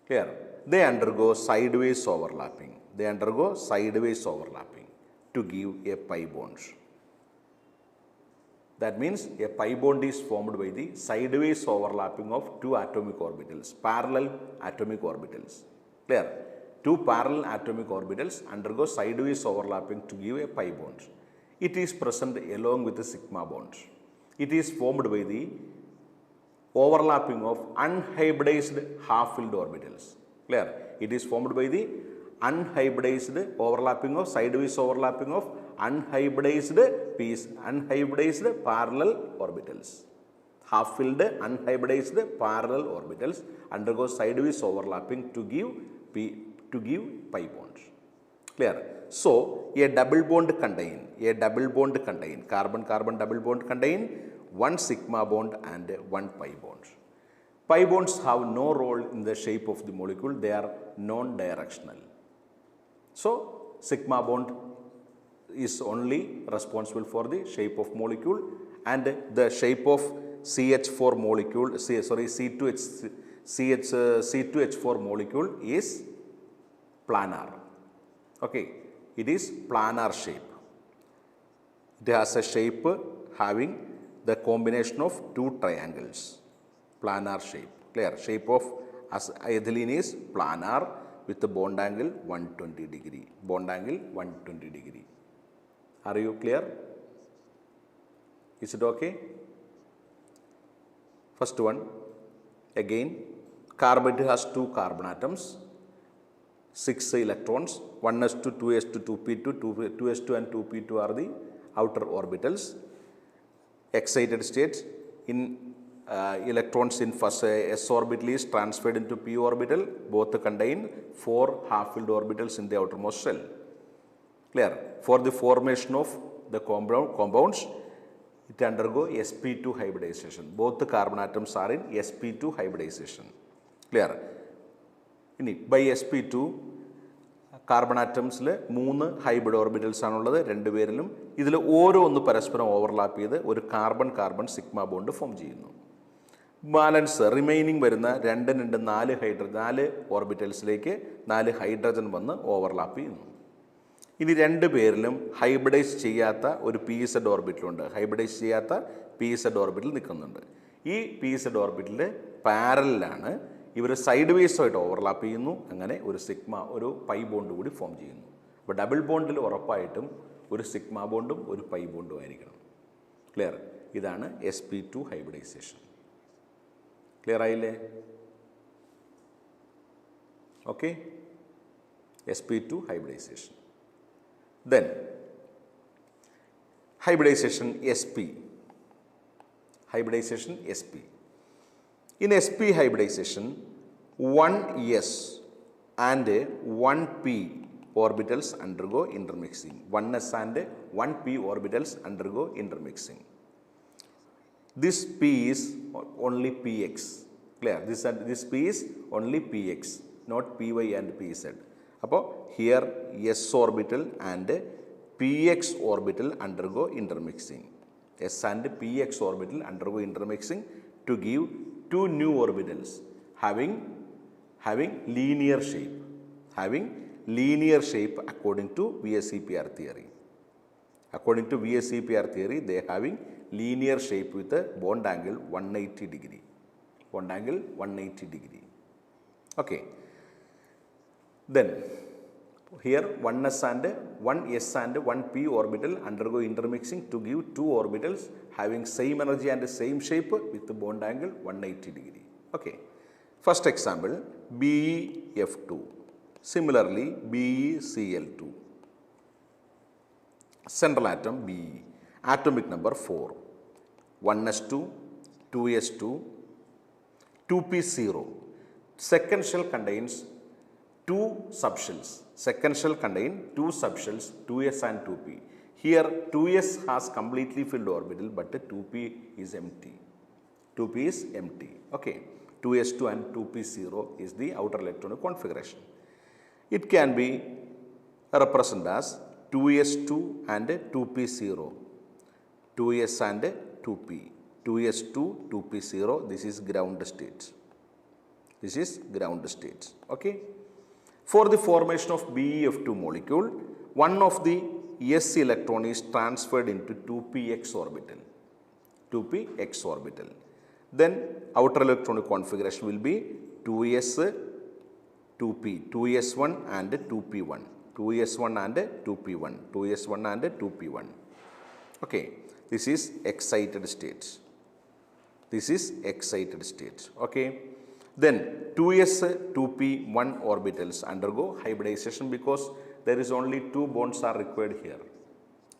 [SPEAKER 1] Clear? They undergo sideways overlapping. They undergo sideways overlapping to give a pi bond. That means a pi bond is formed by the sideways overlapping of two atomic orbitals, parallel atomic orbitals. Clear? Two parallel atomic orbitals undergo sideways overlapping to give a pi bond. It is present along with the sigma bond. It is formed by the overlapping of unhybridized half-filled orbitals. Clear? It is formed by the unhybridized overlapping of sideways overlapping of unhybridized parallel orbitals. Half-filled unhybridized parallel orbitals undergo sideways overlapping to give pi bonds. Clear? So a double bond contain carbon-carbon double bond contain one sigma bond and one pi bond. Pi bonds have no role in the shape of the molecule, they are non-directional. So sigma bond is only responsible for the shape of molecule, and the shape of CH4 molecule, C2H4 molecule is planar. Okay, it is planar shape. It has a shape having the combination of two triangles. Planar shape. Clear? Shape of acetylene is planar with the bond angle 120 degree. Bond angle 120 degree. Are you clear? Is it okay? First one, again, carbon has two carbon atoms, 6 electrons, 1s2, 2s2, 2p2, 2s2 and 2p2 are the outer orbitals. Excited states in electrons in first s orbital is transferred into p orbital. Both contain 4 half-filled orbitals in the outermost shell. Clear? For the formation of the compounds, it undergo sp2 hybridization. Both the carbon atoms are in sp2 hybridization. Clear? By sp2, carbon atoms le 3 hybrid orbitals ആണുള്ളത് രണ്ടുപേരിലും. ഇതിൽ ഓരോന്ന് പരസ്പരം overlap ചെയ്ത് ഒരു carbon sigma bond form ചെയ്യുന്നു. Balance remaining വരുന്ന 4 ഓർബിറ്റൽസിലേക്ക് 4 hydrogen വന്ന് overlap ചെയ്യുന്നു. ഇനി രണ്ട് പേരിലും ഹൈബ്രിഡൈസ് ചെയ്യാത്ത ഒരു PZ ഓർബിറ്റലുണ്ട്. ഹൈബ്രിഡൈസ് ചെയ്യാത്ത PZ ഓർബിറ്റൽ നിൽക്കുന്നുണ്ട്. ഈ PZ ഓർബിറ്റൽ പാരലാണ്. ഇവർ സൈഡ് വേസ് ആയിട്ട് ഓവർലാപ്പ് ചെയ്യുന്നു. അങ്ങനെ ഒരു പൈ ബോണ്ട് കൂടി ഫോം ചെയ്യുന്നു. അപ്പോൾ ഡബിൾ ബോണ്ടിൽ ഉറപ്പായിട്ടും ഒരു സിഗ്മ ബോണ്ടും ഒരു പൈ ബോണ്ടും ആയിരിക്കണം. ക്ലിയർ? ഇതാണ് sp2 ഹൈബ്രിഡൈസേഷൻ. ക്ലിയർ ആയില്ലേ? Okay, sp2 hybridization. Then hybridization sp. In sp hybridization, 1s and 1p orbitals undergo intermixing. 1s and 1p orbitals undergo intermixing. This p is only px. Clear? This p is only px, not py and pz. അപ്പോൾ here s orbital and px orbital undergo intermixing. S and px orbital undergo intermixing to give two new orbitals having linear shape according to VSEPR theory. According to VSEPR theory, they are having linear shape with a bond angle 180 degree. Bond angle 180 degree. Okay. Then here 1s and 1s and 1p orbital undergo intermixing to give two orbitals having same energy and same shape with the bond angle 180 degree. Okay. First example, Bf2. Similarly, BeCl2. Central atom Be. Atomic number 4. 1s2, 2s2, 2p0. Second shell contains two subshells. Second shell contains two subshells, 2s and 2p. Here 2s has completely filled orbital, but 2p is empty. 2p is empty. Okay. 2s2 and 2p0 is the outer electronic configuration. It can be represented as 2s2 and 2p0. 2s and 2p. 2s2, 2p0. This is ground state. This is ground state. Okay. For the formation of Bf2 molecule, one of the s electron is transferred into 2px orbital. 2px orbital. Then outer electronic configuration will be 2s, 2p, 2s1 and 2p1. 2s1 and 2p1. 2s1 and 2p1. Okay. This is excited state. This is excited state. Okay. Then 2s, 2p1 orbitals undergo hybridization because there is only two bonds are required here.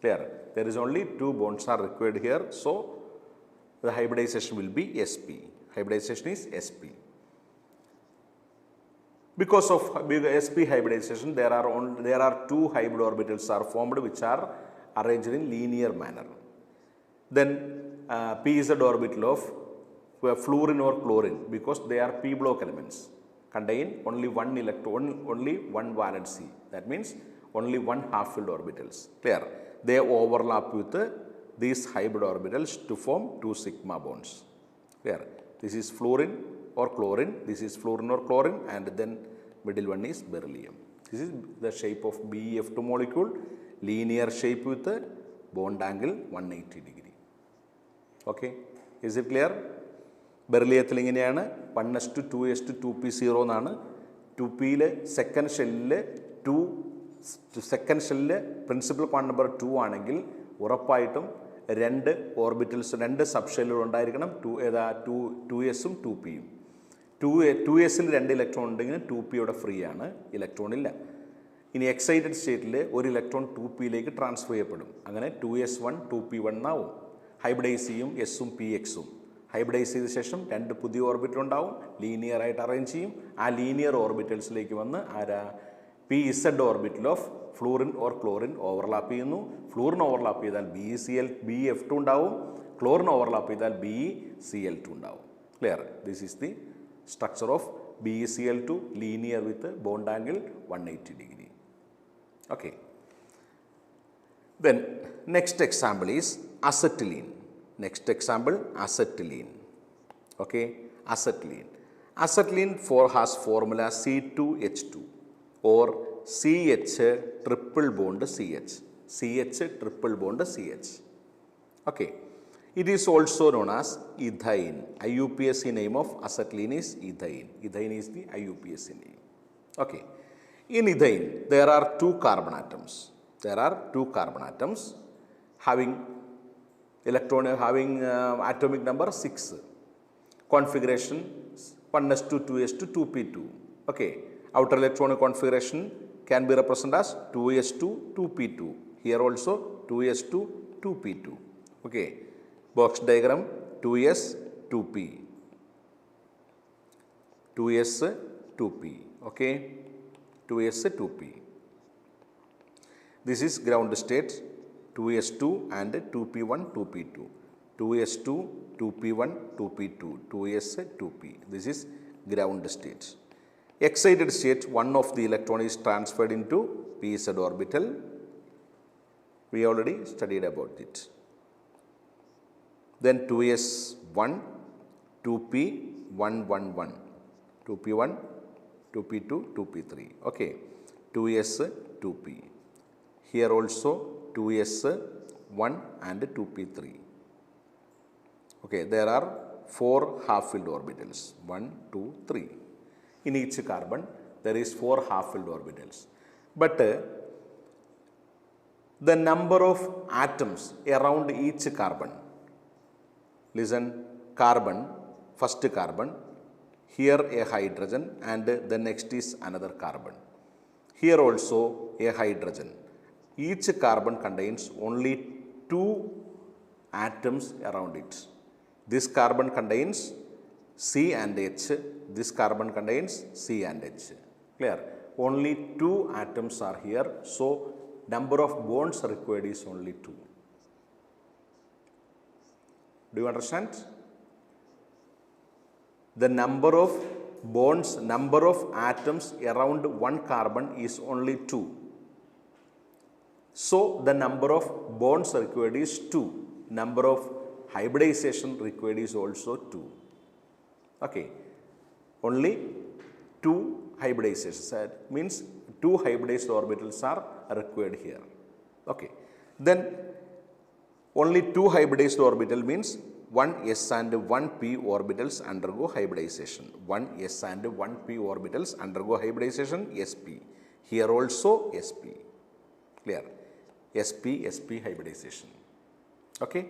[SPEAKER 1] Clear? There is only two bonds are required here. So the hybridization will be sp. Hybridization is sp. Because of sp hybridization, there are two hybrid orbitals are formed which are arranged in linear manner. Then pz orbital of fluorine or chlorine, because they are p block elements, contain only one electron, only one valency. That means only one half filled orbitals. Clear? They overlap with these hybrid orbitals to form two sigma bonds. Clear? This is fluorine or chlorine. This is fluorine or chlorine, and then middle one is beryllium. This is the shape of Bf2 molecule, linear shape with a bond angle 180 degree. Okay. Is it clear? ബെറിലിയത്തിൽ ഇങ്ങനെയാണ് 1s2, 2s2, 2p0 എന്നാണ്. 2pയിൽ second ഷെല്ലിൽ principal quantum number 2 ആണെങ്കിൽ ഉറപ്പായിട്ടും രണ്ട് orbitals, രണ്ട് sub ഷെല്ലുകൾ ഉണ്ടായിരിക്കണം. 2sഉം 2pയും. 2sൽ രണ്ട് electron ഉണ്ടെങ്കിൽ 2p യുടെ ഫ്രീ ആണ്, ഇലക്ട്രോൺ ഇല്ല. ഇനി എക്സൈറ്റഡ് സ്റ്റേറ്റിൽ ഒരു ഇലക്ട്രോൺ 2pയിലേക്ക് ട്രാൻസ്ഫർ ചെയ്യപ്പെടും. അങ്ങനെ 2s1, 2p1 എന്നാവും. ഹൈബ്രിഡൈസ് ചെയ്യും എസും pxഉം. ഹൈബ്രിഡൈസ് ചെയ്ത ശേഷം രണ്ട് പുതിയ ഓർബിറ്റൽ ഉണ്ടാവും, ലീനിയർ ആയിട്ട് അറേഞ്ച് ചെയ്യും. ആ ലീനിയർ ഓർബിറ്റൽസിലേക്ക് വന്ന് pz orbital of fluorine or chlorine overlap ചെയ്യുന്നു. ഫ്ലൂറിൻ ഓവർലാപ്പ് ചെയ്താൽ Bf2 ഉണ്ടാവും, ക്ലോറിൻ ഓവർലാപ്പ് ചെയ്താൽ BeCl2 ഉണ്ടാവും. Clear? This is the structure of BeCl2 linear with bond angle 180 degree. Okay. Then next example is acetylene. Next example, acetylene. Okay, acetylene. Acetylene has formula C2H2 or CH triple bond CH. CH triple bond CH. Okay. It is also known as ethane. IUPAC name of acetylene is ethane. Ethane is the IUPAC name. Okay. In ethane, there are two carbon atoms. There are two carbon atoms having atomic number 6. Configuration 1s2, 2s2, 2p2. Okay. Outer electronic configuration can be represented as 2s2, 2p2. Here also 2s2, 2p2. Okay. Box diagram 2s, 2p. 2s, 2p. Okay. 2s, 2p. This is ground state. 2s2 and 2p1, 2p2. 2s2, 2p1, 2p2. 2s, 2p. This is ground state. Excited state, one of the electron is transferred into pz orbital. We already studied about it. Then 2s1, 2p, 1, 1, 1. 2p1, 2p2, 2p3. Okay. 2s, 2p. Here also 2s1 and 2p3. Okay, there are 4 half-filled orbitals, 1, 2, 3. In each carbon, there is 4 half-filled orbitals. But the number of atoms around each carbon, listen, carbon, first carbon, here a hydrogen and the next is another carbon. Here also a hydrogen. Each carbon contains only 2 atoms around it. This carbon contains C and H, this carbon contains C and H. Clear? Only 2 atoms are here, so number of bonds required is only 2. Do you understand? The number of bonds, number of atoms around one carbon is only 2. So the number of bonds required is 2. Number of hybridization required is also 2. Okay. Only 2 hybridizations. That means 2 hybridized orbitals are required here. Okay. Then only 2 hybridized orbital means 1 s and 1 p orbitals undergo hybridization. 1 s and 1 p orbitals undergo hybridization, sp. Here also sp. Clear? sp hybridization. Okay.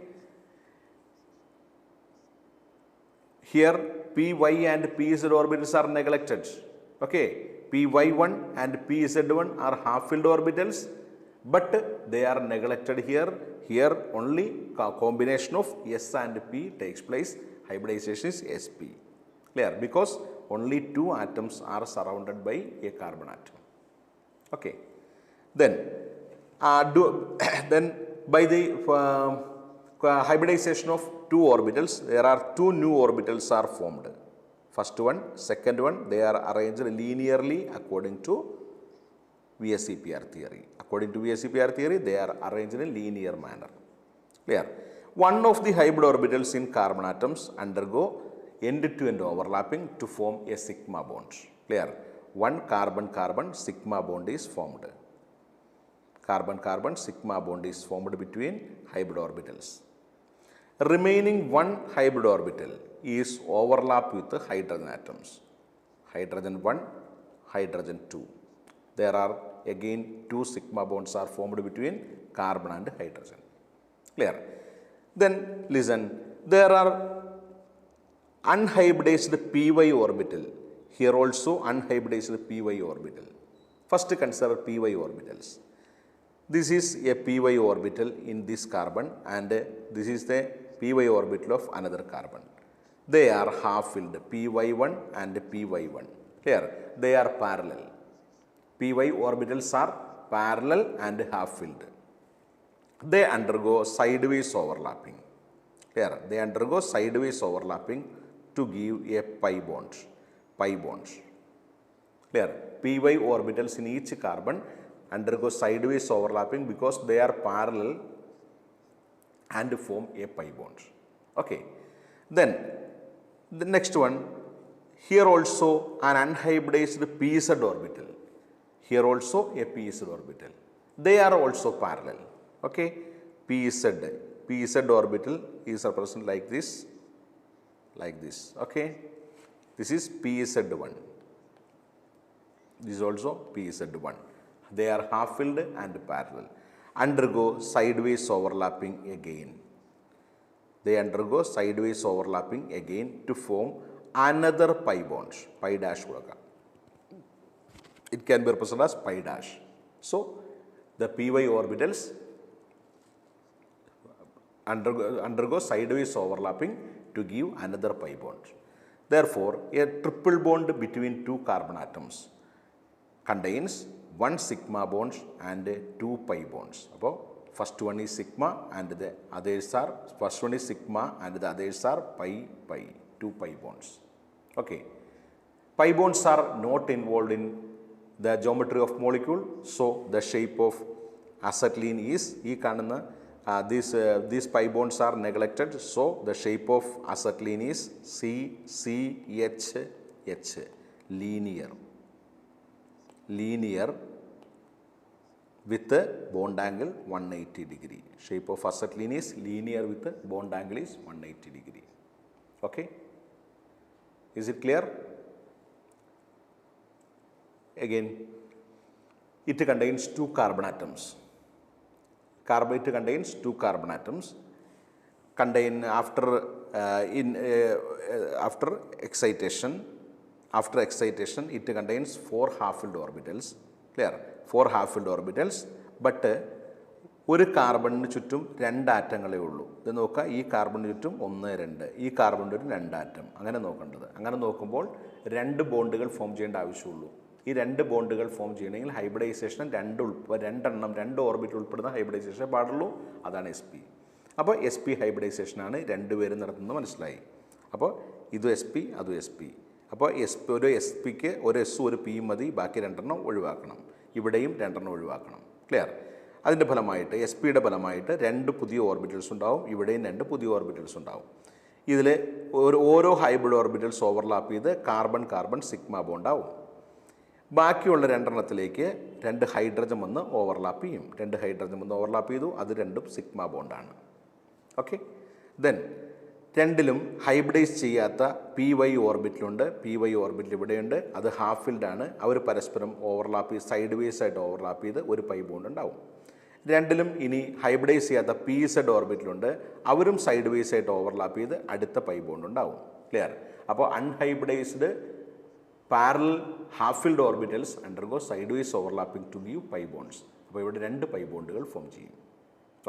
[SPEAKER 1] Here py and pz orbitals are neglected. Okay. py1 and pz1 are half-filled orbitals, but they are neglected here. Here only combination of S and P takes place. Hybridization is Sp. Clear? Because only 2 atoms are surrounded by a carbon atom. Okay. Then, then by the hybridization of 2 orbitals, there are 2 new orbitals are formed. First one, second one, they are arranged linearly according to VSEPR theory. According to VSEPR theory, they are arranged in a linear manner. Clear? One of the hybrid orbitals in carbon atoms undergo end-to-end overlapping to form a sigma bond. Clear? One carbon-carbon sigma bond is formed. Carbon-carbon sigma bond is formed between hybrid orbitals. Remaining one hybrid orbital is overlapped with the hydrogen atoms. Hydrogen 1, hydrogen 2. There are again 2 sigma bonds are formed between carbon and hydrogen. Clear? Then listen, there are unhybridized py orbital. Here also unhybridized py orbital. First consider py orbitals. This is a py orbital in this carbon and this is the py orbital of another carbon. They are half-filled, py1 and py1. Clear? They are parallel. Py orbitals are parallel and half-filled. They undergo sideways overlapping. Clear? They undergo sideways overlapping to give a pi bond. Pi bonds. Clear? Py orbitals in each carbon undergo sideways overlapping because they are parallel and form a pi bond. Okay. Then the next one, here also an unhybridized pz orbital. Here also a pz orbital. They are also parallel. Okay. pz orbital is represented like this. Like this. Okay. This is pz1. This is also pz1. They are half-filled and parallel. Undergo sideways overlapping again. They undergo sideways overlapping again to form another pi bond, pi dash. It can be represented as pi dash. So, the py orbitals undergo sideways overlapping to give another pi bond. Therefore, a triple bond between 2 carbon atoms contains 1 sigma bond and 2 pi bonds. First one is sigma and the others are, first one is sigma and the others are pi, 2 pi bonds. Okay. Pi bonds are not involved in the geometry of molecule. So, the shape of acetylene is, these pi bonds are neglected. So, the shape of acetylene is CCH, linear. with a bond angle 180 degree. Shape of acetylene is linear with a bond angle is 180 degree. Okay? Is it clear? Again, it contains 2 carbon atoms. It contains 2 carbon atoms. Contain after excitation. After excitation, it contains 4 half-filled orbitals. Clear? 4 half-filled orbitals. But ഒരു കാർബണിന് ചുറ്റും 2 ആറ്റങ്ങളേ ഉള്ളൂ. ഇത് നോക്കുക, ഈ കാർബണിന് ചുറ്റും 1, 2, ഈ കാർബണിൻ്റെ ഒരു 2 atom. അങ്ങനെ നോക്കേണ്ടത്. അങ്ങനെ നോക്കുമ്പോൾ 2 ബോണ്ടുകൾ ഫോം ചെയ്യേണ്ട ആവശ്യമുള്ളൂ. ഈ 2 ബോണ്ടുകൾ ഫോം ചെയ്യണമെങ്കിൽ ഹൈബ്രിഡൈസേഷൻ 2 ഓർബിറ്റ് ഉൾപ്പെടുന്ന ഹൈബ്രിഡൈസേഷൻ പാടുള്ളൂ. അതാണ് SP. അപ്പോൾ SP ഹൈബ്രിഡൈസേഷനാണ് 2 പേരും നടത്തുന്നത് മനസ്സിലായി. അപ്പോൾ ഇതും SP, അതും SP. അപ്പോൾ ഒരു SPക്ക് ഒരു S ഒരു P മതി, ബാക്കി 2 ഒഴിവാക്കണം. ഇവിടെയും 2 ഒഴിവാക്കണം. ക്ലിയർ? അതിൻ്റെ ഫലമായിട്ട് SPയുടെ ഫലമായിട്ട് 2 പുതിയ ഓർബിറ്റൽസ് ഉണ്ടാവും, ഇവിടെയും 2 പുതിയ ഓർബിറ്റൽസ് ഉണ്ടാവും. ഇതിൽ ഓരോ ഹൈബ്രിഡ് ഓർബിറ്റൽസ് ഓവർലാപ്പ് ചെയ്ത് കാർബൺ സിഗ്മ ബോണ്ടാവും. ബാക്കിയുള്ള 2 2 ഹൈഡ്രജൻ വന്ന് ഓവർലാപ്പ് ചെയ്യും. 2 ഹൈഡ്രജൻ വന്ന് ഓവർലാപ്പ് ചെയ്തു, അത് 2 സിഗ്മ ബോണ്ടാണ്. ഓക്കെ. ദെൻ 2ലും ഹൈബ്രിഡൈസ് ചെയ്യാത്ത PY ഓർബിറ്റിലുണ്ട്. PY ഓർബിറ്റിൽ ഇവിടെയുണ്ട്, അത് ഹാഫ് ഫിൽഡ് ആണ്. അവർ പരസ്പരം ഓവർലാപ്പ് ചെയ്ത് സൈഡ് വേസ് ആയിട്ട് ഓവർലാപ്പ് ചെയ്ത് ഒരു പൈ ബോണ്ട് ഉണ്ടാവും. 2ലും ഇനി ഹൈബ്രിഡൈസ് ചെയ്യാത്ത PZ ഓർബിറ്റിലുണ്ട്, അവരും സൈഡ് വേസ് ആയിട്ട് ഓവർലാപ്പ് ചെയ്ത് അടുത്ത പൈ ബോണ്ട് ഉണ്ടാവും. ക്ലിയർ? അപ്പോൾ unhybridized parallel half filled orbitals undergo sideways overlapping to give pi bonds. അപ്പോൾ ഇവിടെ 2 പൈ ബോണ്ടുകൾ ഫോം ചെയ്യും.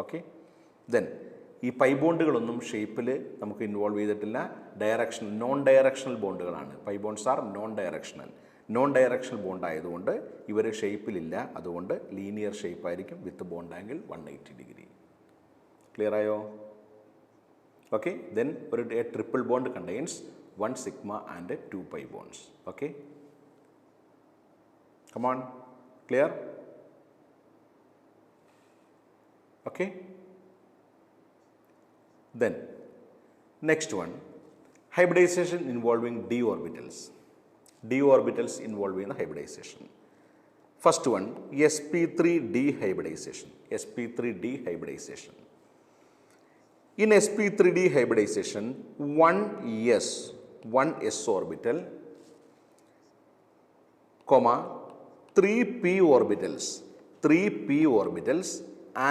[SPEAKER 1] ഓക്കെ. ദെൻ ഈ പൈ ബോണ്ടുകളൊന്നും ഷേപ്പിൽ നമുക്ക് ഇൻവോൾവ് ചെയ്തിട്ടില്ല. നോൺ ഡയറക്ഷണൽ ബോണ്ടുകളാണ്. Pi bonds are non directional bond ആയതുകൊണ്ട് ഇവർ ഷേപ്പിലില്ല. അതുകൊണ്ട് ലീനിയർ ഷേപ്പായിരിക്കും with bond angle 180 degree. Clear ആയോ? ഓക്കെ. ദെൻ ഒരു triple bond contains 1 sigma and 2 pi bonds. Okay. Come on. Clear? Okay. Then next one, hybridization involving d orbitals. D orbitals involved in the hybridization. First one, Sp3 dehybridization. Sp3 dehybridization. In Sp3 dehybridization, one s orbital, comma 3p orbitals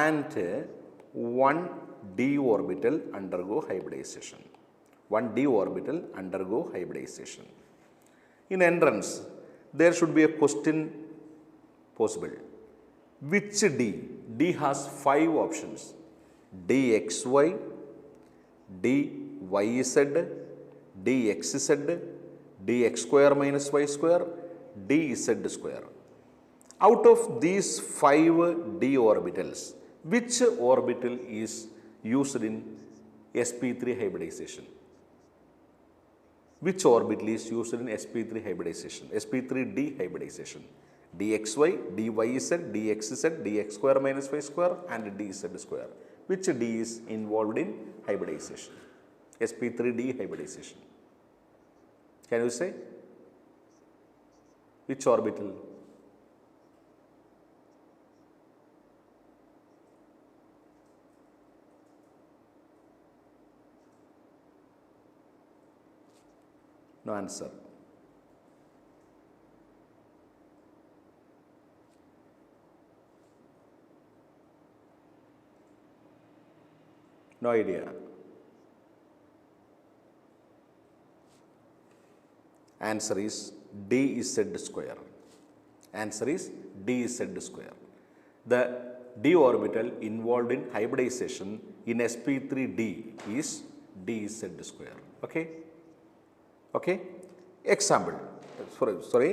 [SPEAKER 1] and 1 d orbital undergo hybridization. 1 d orbital undergo hybridization. In entrance, there should be a question possible. Which D? D has 5 options: dxy, dyz, dxz, dx square minus y square, dz square. Out of these 5 d orbitals, which orbital is used in Sp3 hybridization? Which orbital is used in Sp3 hybridization? Sp3 dehybridization. dxy, dyz, dxz, dx square minus y square and dz square. Which D is involved in hybridization? Sp3 dehybridization. Can you say? Which orbital? No answer. No idea. Answer is dz square. Answer is dz square. The d orbital involved in hybridization in Sp3d is dz square. Okay. Okay. Example. Sorry.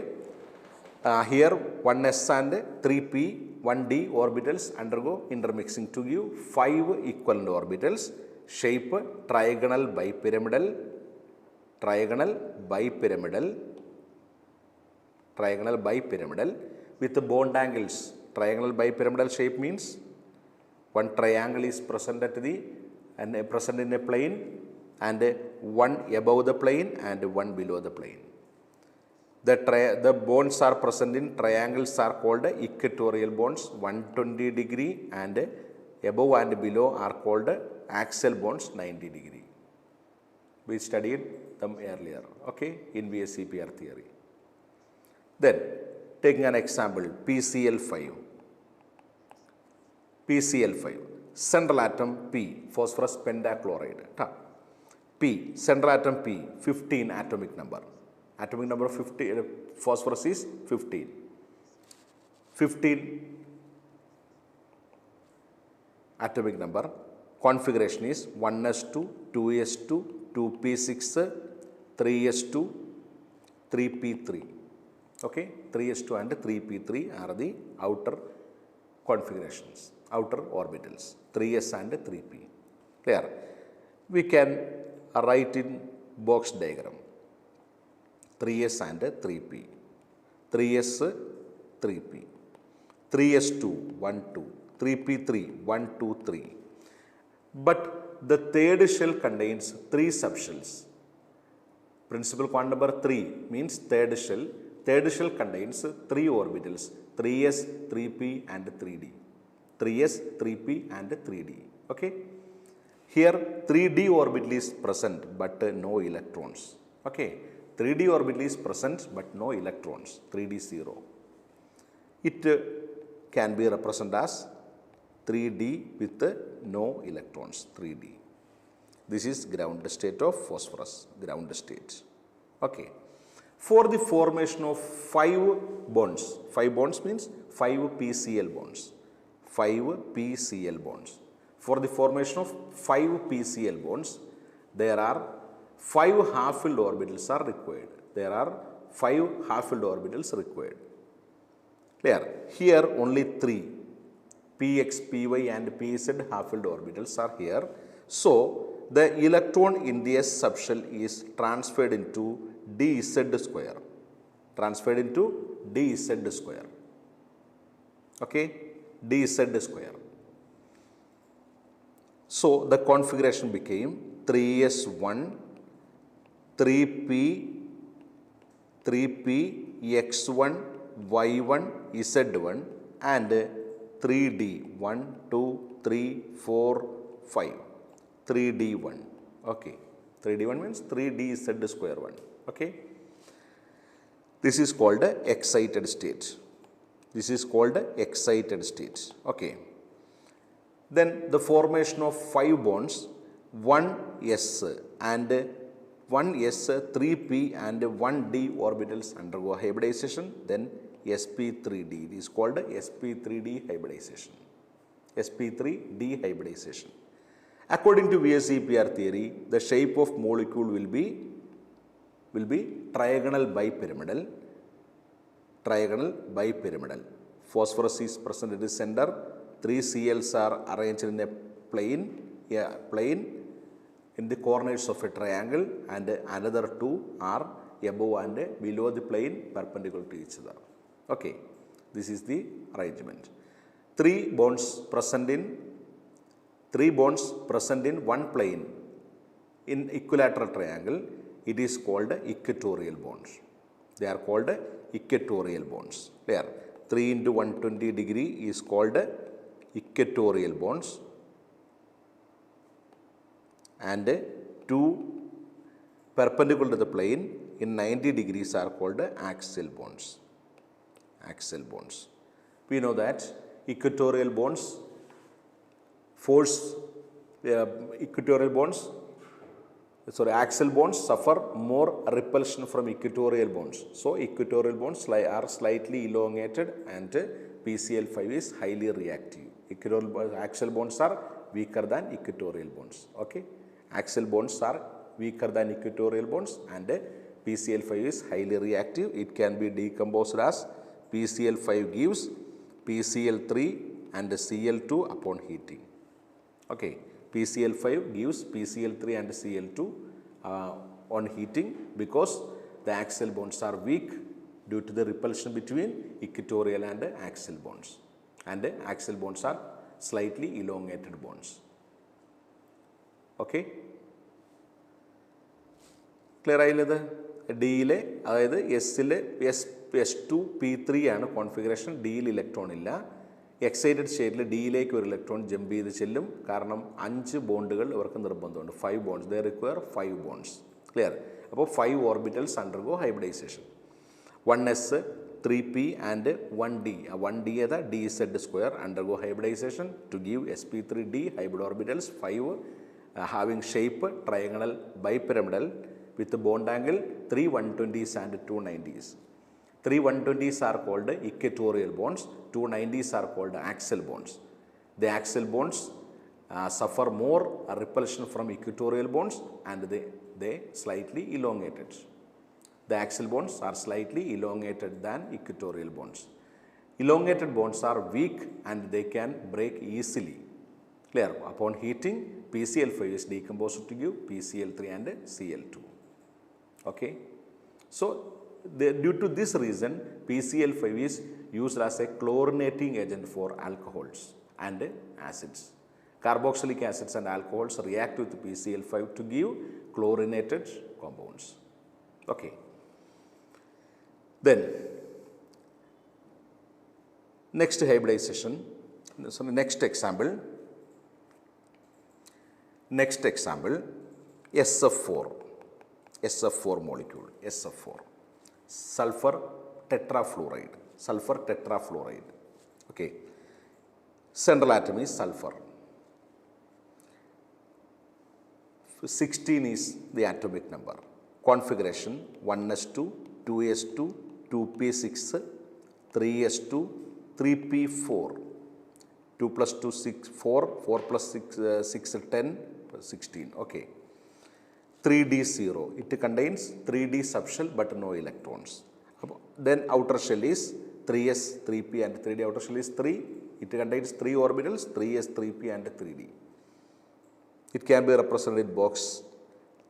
[SPEAKER 1] Here 1s and 3p 1d orbitals undergo intermixing to give 5 equivalent orbitals. Shape trigonal bipyramidal with bond angles. Trigonal bipyramidal shape means one triangle is present at the and present in a plane, and one above the plane and one below the plane. The bonds are present in triangles are called equatorial bonds, 120 degree, and above and below are called axial bonds, 90 degree. We studied them earlier, okay, in VSEPR theory. Then, taking an example, PCl5. PCl5, central atom P, phosphorus pentachloride. P, central atom P, 15 atomic number. Atomic number of 50, phosphorus is 15. 15 atomic number. Configuration is 1s2, 2s2, 2p6, 3s2, 3p3. Okay, 3s2 and 3p3 are the outer configurations, outer orbitals, 3s and 3p. Clear? We can write in box diagram 3s and 3p, 3s, 3p, 3s2, 1, 2, 3p3, 1, 2, 3. But the third shell contains 3 subshells. Principal quantum number 3 means third shell. Third shell contains 3 orbitals, 3s, 3p and 3d. 3s, 3p and 3d. Okay. Here 3d orbital is present but no electrons. Okay. 3d orbital is present but no electrons. 3d 0. It can be represented as 3d with no electrons, 3d. This is ground state of phosphorus, ground state. Okay. For the formation of 5 bonds, 5 bonds means 5 PCl bonds, 5 PCl bonds. For the formation of 5 PCl bonds, there are 5 half-filled orbitals are required. There are 5 half-filled orbitals required. Clear? Here only 3, Px, Py and Pz half-filled orbitals are here. So, the electron in the s subshell is transferred into dz square. Transferred into dz square. Okay? dz square. So, the configuration became 3s1, 3p, 3p, x1, y1, z1 and 3d, 1, 2, 3, 4, 5. 3d1. Okay. 3d1 means 3dz square 1. Okay. This is called excited state. This is called excited state. Okay. Then the formation of 5 bonds, 1s and 1s, 3p and 1d orbitals undergo hybridization. Then sp3d. This is called sp3 dehybridization. sp3 dehybridization. According to VSEPR theory, the shape of molecule will be trigonal bipyramidal. Trigonal bipyramidal. Phosphorus is present at the center. 3 Cls are arranged in a plane in the corners of a triangle, and another 2 are above and below the plane perpendicular to each other. Okay, this is the arrangement. 3 bonds present in one plane in equilateral triangle. It is called equatorial bonds. They are called equatorial bonds. There, 3 into 120 degree is called equatorial bonds, and 2 perpendicular to the plane in 90 degrees are called axial bonds. Axial bonds. We know that equatorial bonds axial bonds suffer more repulsion from equatorial bonds. So, equatorial bonds are slightly elongated and PCl5 is highly reactive. Axial bonds are weaker than equatorial bonds. Okay. Axial bonds are weaker than equatorial bonds and PCl5 is highly reactive. It can be decomposed as PCl5 gives PCl3 and Cl2 upon heating. Okay. PCl5 gives PCl3 and Cl2 on heating because the axial bonds are weak due to the repulsion between equatorial and axial bonds, and axial bonds are slightly elongated bonds. Okay. Clear? ഡിയിലെ അതായത് എസ്സിൽ S2P3 ആണ് configuration, ഡിയിൽ electron ഇല്ല. Excited സ്റ്റേറ്റിൽ ഡിയിലേക്ക് ഒരു electron jump ചെയ്ത് ചെല്ലും. കാരണം 5 ബോണ്ടുകൾ ഇവർക്ക് നിർബന്ധമുണ്ട്. 5 bonds. They require 5 bonds. Clear? അപ്പോൾ 5 orbitals undergo hybridization. 1s, 3p and 1d. 1d is the dz² undergo hybridization to give sp3d hybrid orbitals, 5 having shape triangular bipyramidal with bond angle 3 120s and 2 90s. 3 120s are called equatorial bonds, 2 90s are called axial bonds. The axial bonds suffer more repulsion from equatorial bonds and they slightly elongated. The axial bonds are slightly elongated than equatorial bonds. Elongated bonds are weak and they can break easily. Clear? Upon heating, PCl5 is decomposed to give PCl3 and Cl2. Okay? So, due to this reason, PCl5 is used as a chlorinating agent for alcohols and acids. Carboxylic acids and alcohols react with PCl5 to give chlorinated compounds. Okay. Then, next hybridization, next example, SF4 molecule, SF4, sulfur tetrafluoride, okay. Central atom is sulfur. 16 is the atomic number. Configuration 1s2, 2s2, 2p6, 3s2, 3p4, 2 plus 2, 6, 4, 4 plus 6, 10, 16, okay. 3d0, it contains 3d subshell but no electrons. Then outer shell is 3s, 3p and 3d, outer shell is 3, it contains 3 orbitals, 3s, 3p and 3d. It can be represented in box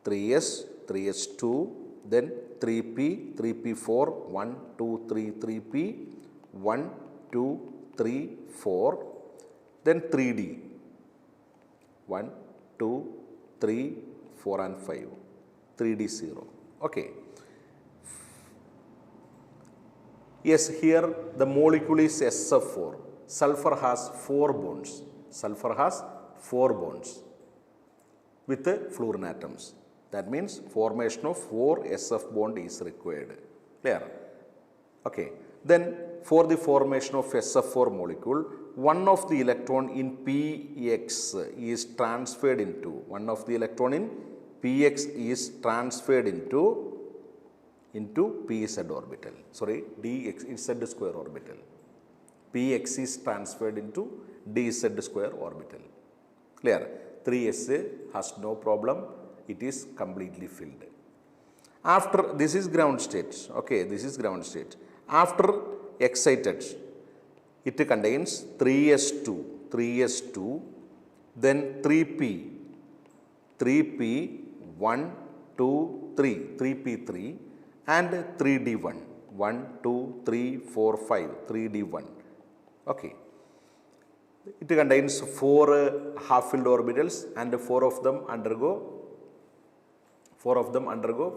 [SPEAKER 1] 3s, 3s2, then 3p, 3p4, 1, 2, 3, 3p, 1, 2, 3, 4, then 3d, 1, 2, 3, 4 and 5, 3d0, okay. Yes, here the molecule is SF4. Sulfur has 4 bonds. Sulfur has 4 bonds with the fluorine atoms. That means formation of 4 SF bond is required. Clear? Okay. Then for the formation of SF4 molecule, one of the electron in Px is transferred into, Pz orbital. Sorry, dz² orbital. Px is transferred into dz² orbital. Clear? 3s has no problem. It is completely filled. After, this is ground state. Okay, this is ground state. After excited, it contains 3s2, then 3p, 1, 2, 3, 3p3 and 3d1, 1, 2, 3, 4, 5, 3d1. Okay. It contains 4 half-filled orbitals and 4 of them undergo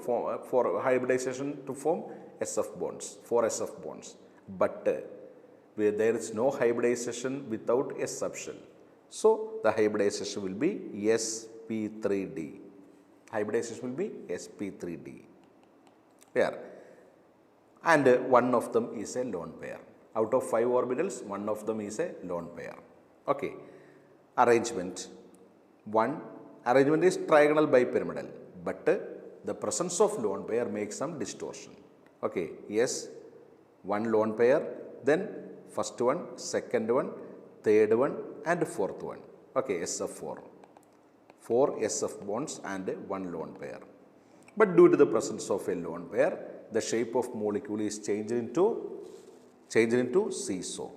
[SPEAKER 1] for hybridization to form SF bonds, 4 SF bonds. But where there is no hybridization without S subshell. So, the hybridization will be sp3d. Hybridization will be sp3d. Here. And one of them is a lone pair. Out of 5 orbitals, one of them is a lone pair. Okay. Arrangement. Arrangement is trigonal bipyramidal, but the presence of lone pair makes some distortion. Okay. Yes, 1 lone pair, then first one, second one, third one and fourth one. Okay, SF4. 4 SF bonds and 1 lone pair. But due to the presence of a lone pair, the shape of molecule is changed into seesaw.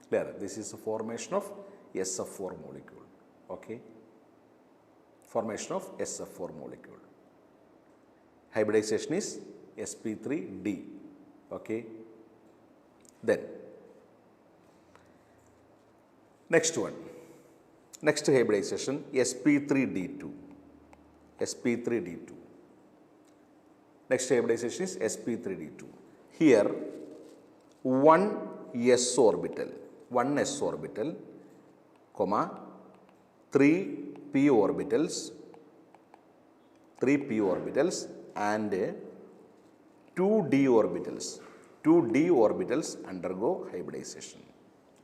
[SPEAKER 1] Clear? This is the formation of SF4 molecule. Okay. Formation of SF4 molecule. Hybridization is sp3d. Okay. Then next one. Next hybridization sp3d2. sp3d2. Next hybridization is sp3d2. Here, one s orbital, comma, three p orbitals and two d orbitals undergo hybridization.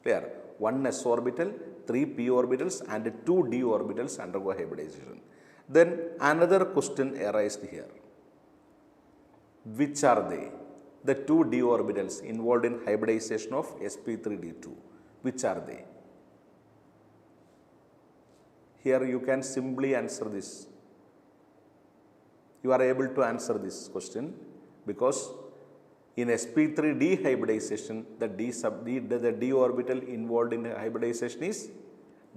[SPEAKER 1] Clear? One s orbital, three p orbitals and two d orbitals undergo hybridization. Then another question arises here. Which are they? The two d orbitals involved in hybridization of sp3d2. Which are they? Here you can simply answer this. You are able to answer this question because in sp3 dehybridization, the d orbital involved in hybridization is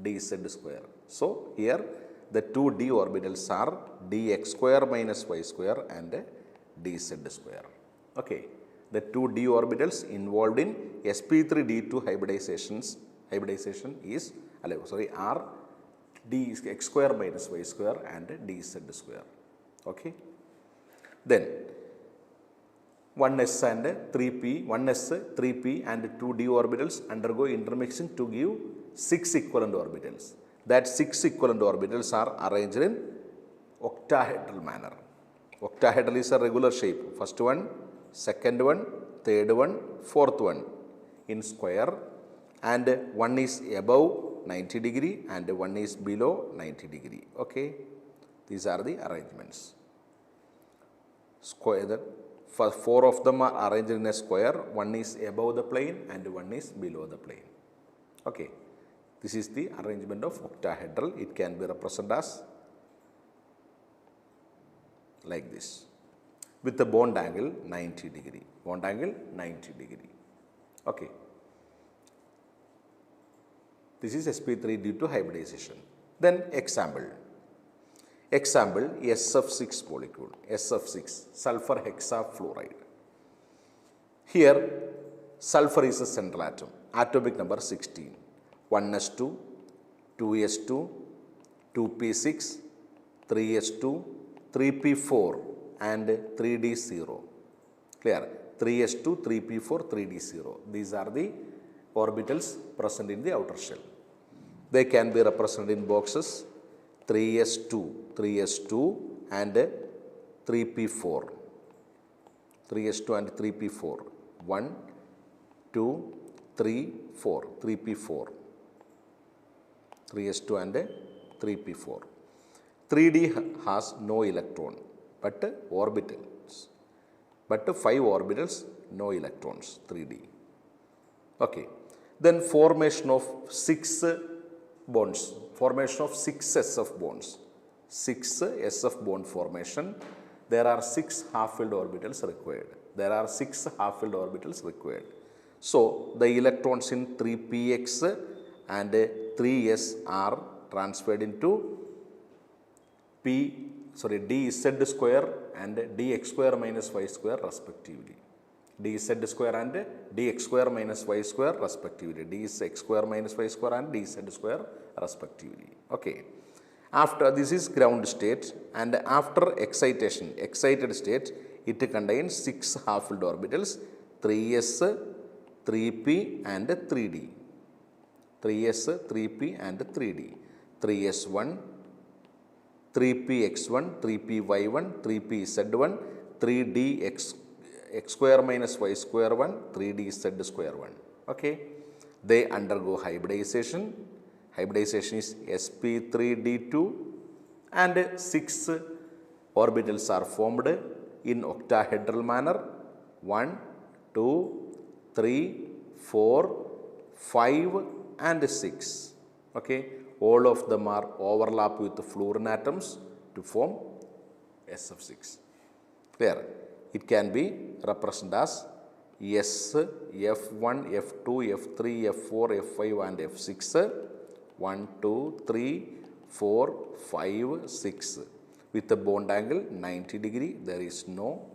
[SPEAKER 1] dz square. So here the two d orbitals are dx square minus y square and dz square. Okay, the two d orbitals involved in sp3d2 hybridization is are dx square minus y square and dz square. Okay, then 1s and 3p, 1s, 3p and 2d orbitals undergo intermixing to give 6 equivalent orbitals. That 6 equivalent orbitals are arranged in octahedral manner. Octahedral is a regular shape. First one, second one, third one, fourth one in square, and one is above 90 degree and one is below 90 degree. Okay, these are the arrangements. Square. Four of them are arranged in a square. One is above the plane and one is below the plane. Okay, this is the arrangement of octahedral. It can be represented as like this with the bond angle 90 degree. Bond angle 90 degree. Okay, this is sp3d2 hybridization. Then example SF6 molecule, SF6, sulphur hexafluoride. Here sulphur is a central atom, atomic number 16, 1s2, 2s2, 2p6, 3s2, 3p4 and 3d0. Clear? 3s2, 3p4, 3d0. These are the orbitals present in the outer shell. They can be represented in boxes 3s2 and 3p4. 3s2 and 3p4. 1, 2, 3, 4. 3p4. 3s2 and 3p4. 3d has no electron but orbitals. But 5 orbitals, no electrons. 3d. Okay. Then formation of 6 bonds. Formation of 6 SF bonds. 6 SF bond formation. There are 6 half-filled orbitals required. So the electrons in 3px and 3s are transferred into dz square and dx square minus y square respectively. dz square and dx square minus y square respectively. dx square minus y square and dz square respectively. Okay. After this is ground state, and after excited state, it contains 6 half-filled orbitals 3s, 3p and 3d. 3s, 3p and 3d. 3s1, 3px1, 3py1, 3pz1, 3dx square minus y square 1, 3dz square 1. Okay. They undergo hybridization. Hybridization is sp3d2 and 6 orbitals are formed in octahedral manner. 1, 2, 3, 4, 5 and 6. Okay. All of them are overlap with the fluorine atoms to form SF6. Clear? It can be represented as S, F1, F2, F3, F4, F5 and F6. 1, 2, 3, 4, 5, 6. With the bond angle 90 degree, there is no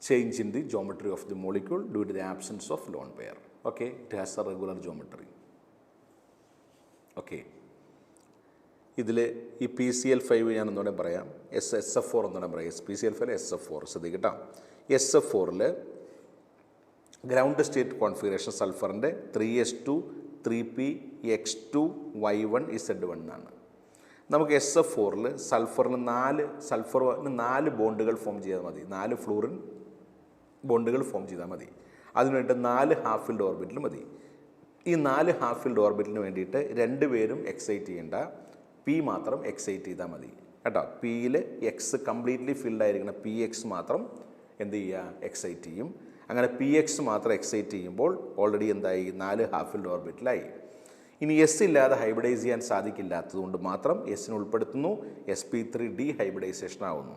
[SPEAKER 1] change in the geometry of the molecule due to the absence of lone pair. Okay, it has a regular geometry. Okay. ഇതിൽ ഈ PCl5 ഞാൻ ഒന്നുകൂടെ പറയാം, SF4 ഒന്നുകൂടെ പറയാം. PCl5 SF4 ശ്രദ്ധിക്കട്ടോ. SF4ൽ ground state configuration സൾഫറിൻ്റെ 3s2 3p x2 y1 z1 എന്നാണ്. നമുക്ക് SF4ൽ സൾഫറിന് 4 ബോണ്ടുകൾ ഫോം ചെയ്താൽ മതി, 4 ഫ്ലൂറിൻ ബോണ്ടുകൾ ഫോം ചെയ്താൽ മതി. അതിനുവേണ്ടി 4 ഹാഫ് ഫിൽഡ് ഓർബിറ്റൽ മതി. ഈ 4 ഹാഫ് ഫിൽഡ് ഓർബിറ്റലിന് വേണ്ടിയിട്ട് 2 പേരും എക്സൈറ്റ് ചെയ്യേണ്ട, പി മാത്രം എക്സൈറ്റ് ചെയ്താൽ മതി കേട്ടോ. പിയിൽ എക്സ് കംപ്ലീറ്റ്ലി ഫിൽഡ് ആയിരിക്കണം, PX മാത്രം എന്ത് ചെയ്യുക, എക്സൈറ്റ് ചെയ്യും. അങ്ങനെ PX മാത്രം എക്സൈറ്റ് ചെയ്യുമ്പോൾ ഓൾറെഡി എന്തായി, 4 ഹാഫ് ഫിൽഡ് ഓർബിറ്റലായി. ഇനി എസ് ഇല്ലാതെ ഹൈബ്രിഡൈസ് ചെയ്യാൻ സാധിക്കില്ലാത്തതുകൊണ്ട് മാത്രം എസ്സിന് ഉൾപ്പെടുത്തുന്നു, sp3 ഡീഹൈബ്രിഡൈസേഷൻ ആവുന്നു.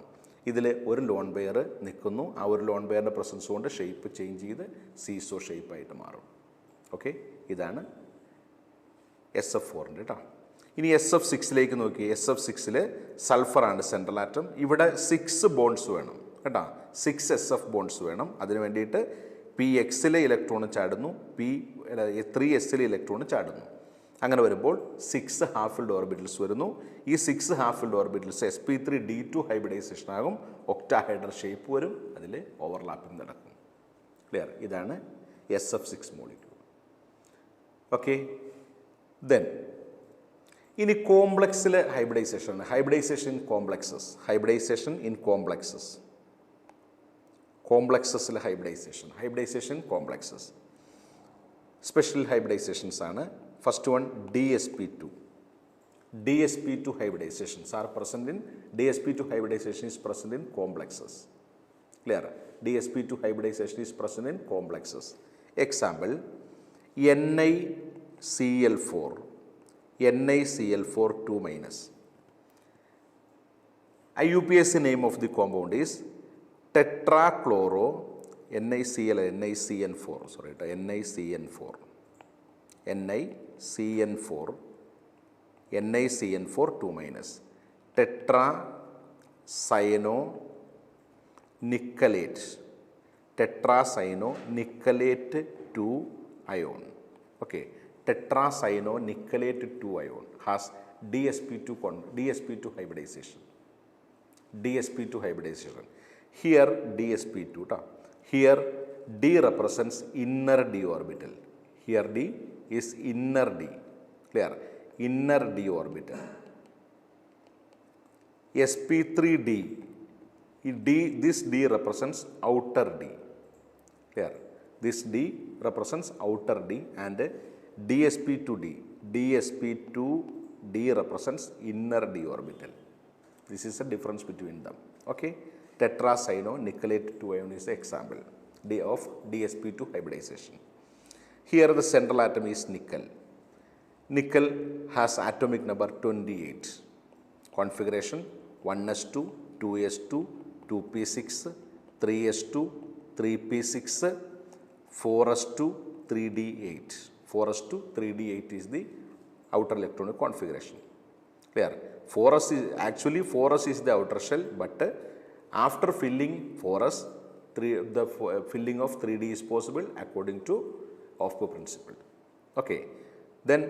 [SPEAKER 1] ഇതിൽ ഒരു ലോൺ പെയർ നിൽക്കുന്നു, ആ ഒരു ലോൺ പെയറിൻ്റെ പ്രസൻസ് കൊണ്ട് ഷേപ്പ് ചേഞ്ച് ചെയ്ത് സീസോ ഷേപ്പായിട്ട് മാറും. ഓക്കെ, ഇതാണ് SF4ൻ്റെ കേട്ടോ. ഇനി SF6ലേക്ക് നോക്കി. SF6ൽ സൾഫറാണ് സെൻട്രൽ ആറ്റം. ഇവിടെ 6 ബോൺസ് വേണം കേട്ടോ, 6 SF ബോൺസ് വേണം. അതിന് വേണ്ടിയിട്ട് PXലെ ഇലക്ട്രോൺ ചാടുന്നു, 3Sലെ ഇലക്ട്രോൺ ചാടുന്നു. അങ്ങനെ വരുമ്പോൾ 6 ഹാഫ് ഫിൽഡ് ഓർബിറ്റൽസ് വരുന്നു. ഈ 6 half filled orbitals sp3 D2 hybridization ആകും, ഒക്ടാഹൈഡ്രൽ ഷേപ്പ് വരും, അതിൽ ഓവർലാപ്പിംഗ് നടക്കും. ക്ലിയർ? ഇതാണ് SF6 മോളിക്യൂൾ. ഓക്കെ, ദെൻ ഇനി കോംപ്ലക്സിൽ ഹൈബ്രിഡൈസേഷൻ, ഹൈബ്രിഡൈസേഷൻ ഇൻ കോംപ്ലക്സസിൽ ഹൈബ്രിഡൈസേഷൻ കോംപ്ലക്സസ്, സ്പെഷ്യൽ ഹൈബ്രിഡൈസേഷൻസ് ആണ്. First one DsP2 hybridizations are present in DsP2 hybridization is present in complexes. Clear? DsP2 hybridization is present in complexes. Example, NiCl4 2 minus. IUPAC name of the compound is tetrachloro NiCN4 2 minus tetracyanonickelate 2 ion. Okay, tetracyanonickelate 2 ion has DsP2 hybridization. Here DsP2 here D represents inner d orbital. Here D is inner D. Clear? Inner d orbital. sp3d, this D represents outer D. Clear? This D represents outer D, and DsP2D represents inner d orbital. This is the difference between them. Okay, tetracyanonickelate 2 ion is the example of DsP2 hybridization. Here the central atom is nickel. Nickel has atomic number 28. Configuration 1s2, 2s2, 2p6, 3s2, 3p6, 4s2, 3d8. 4s2, 3d8 is the outer electronic configuration. Clear? 4s is the outer shell, but after filling 4s, the filling of 3d is possible according to Aufbau principle. Okay, then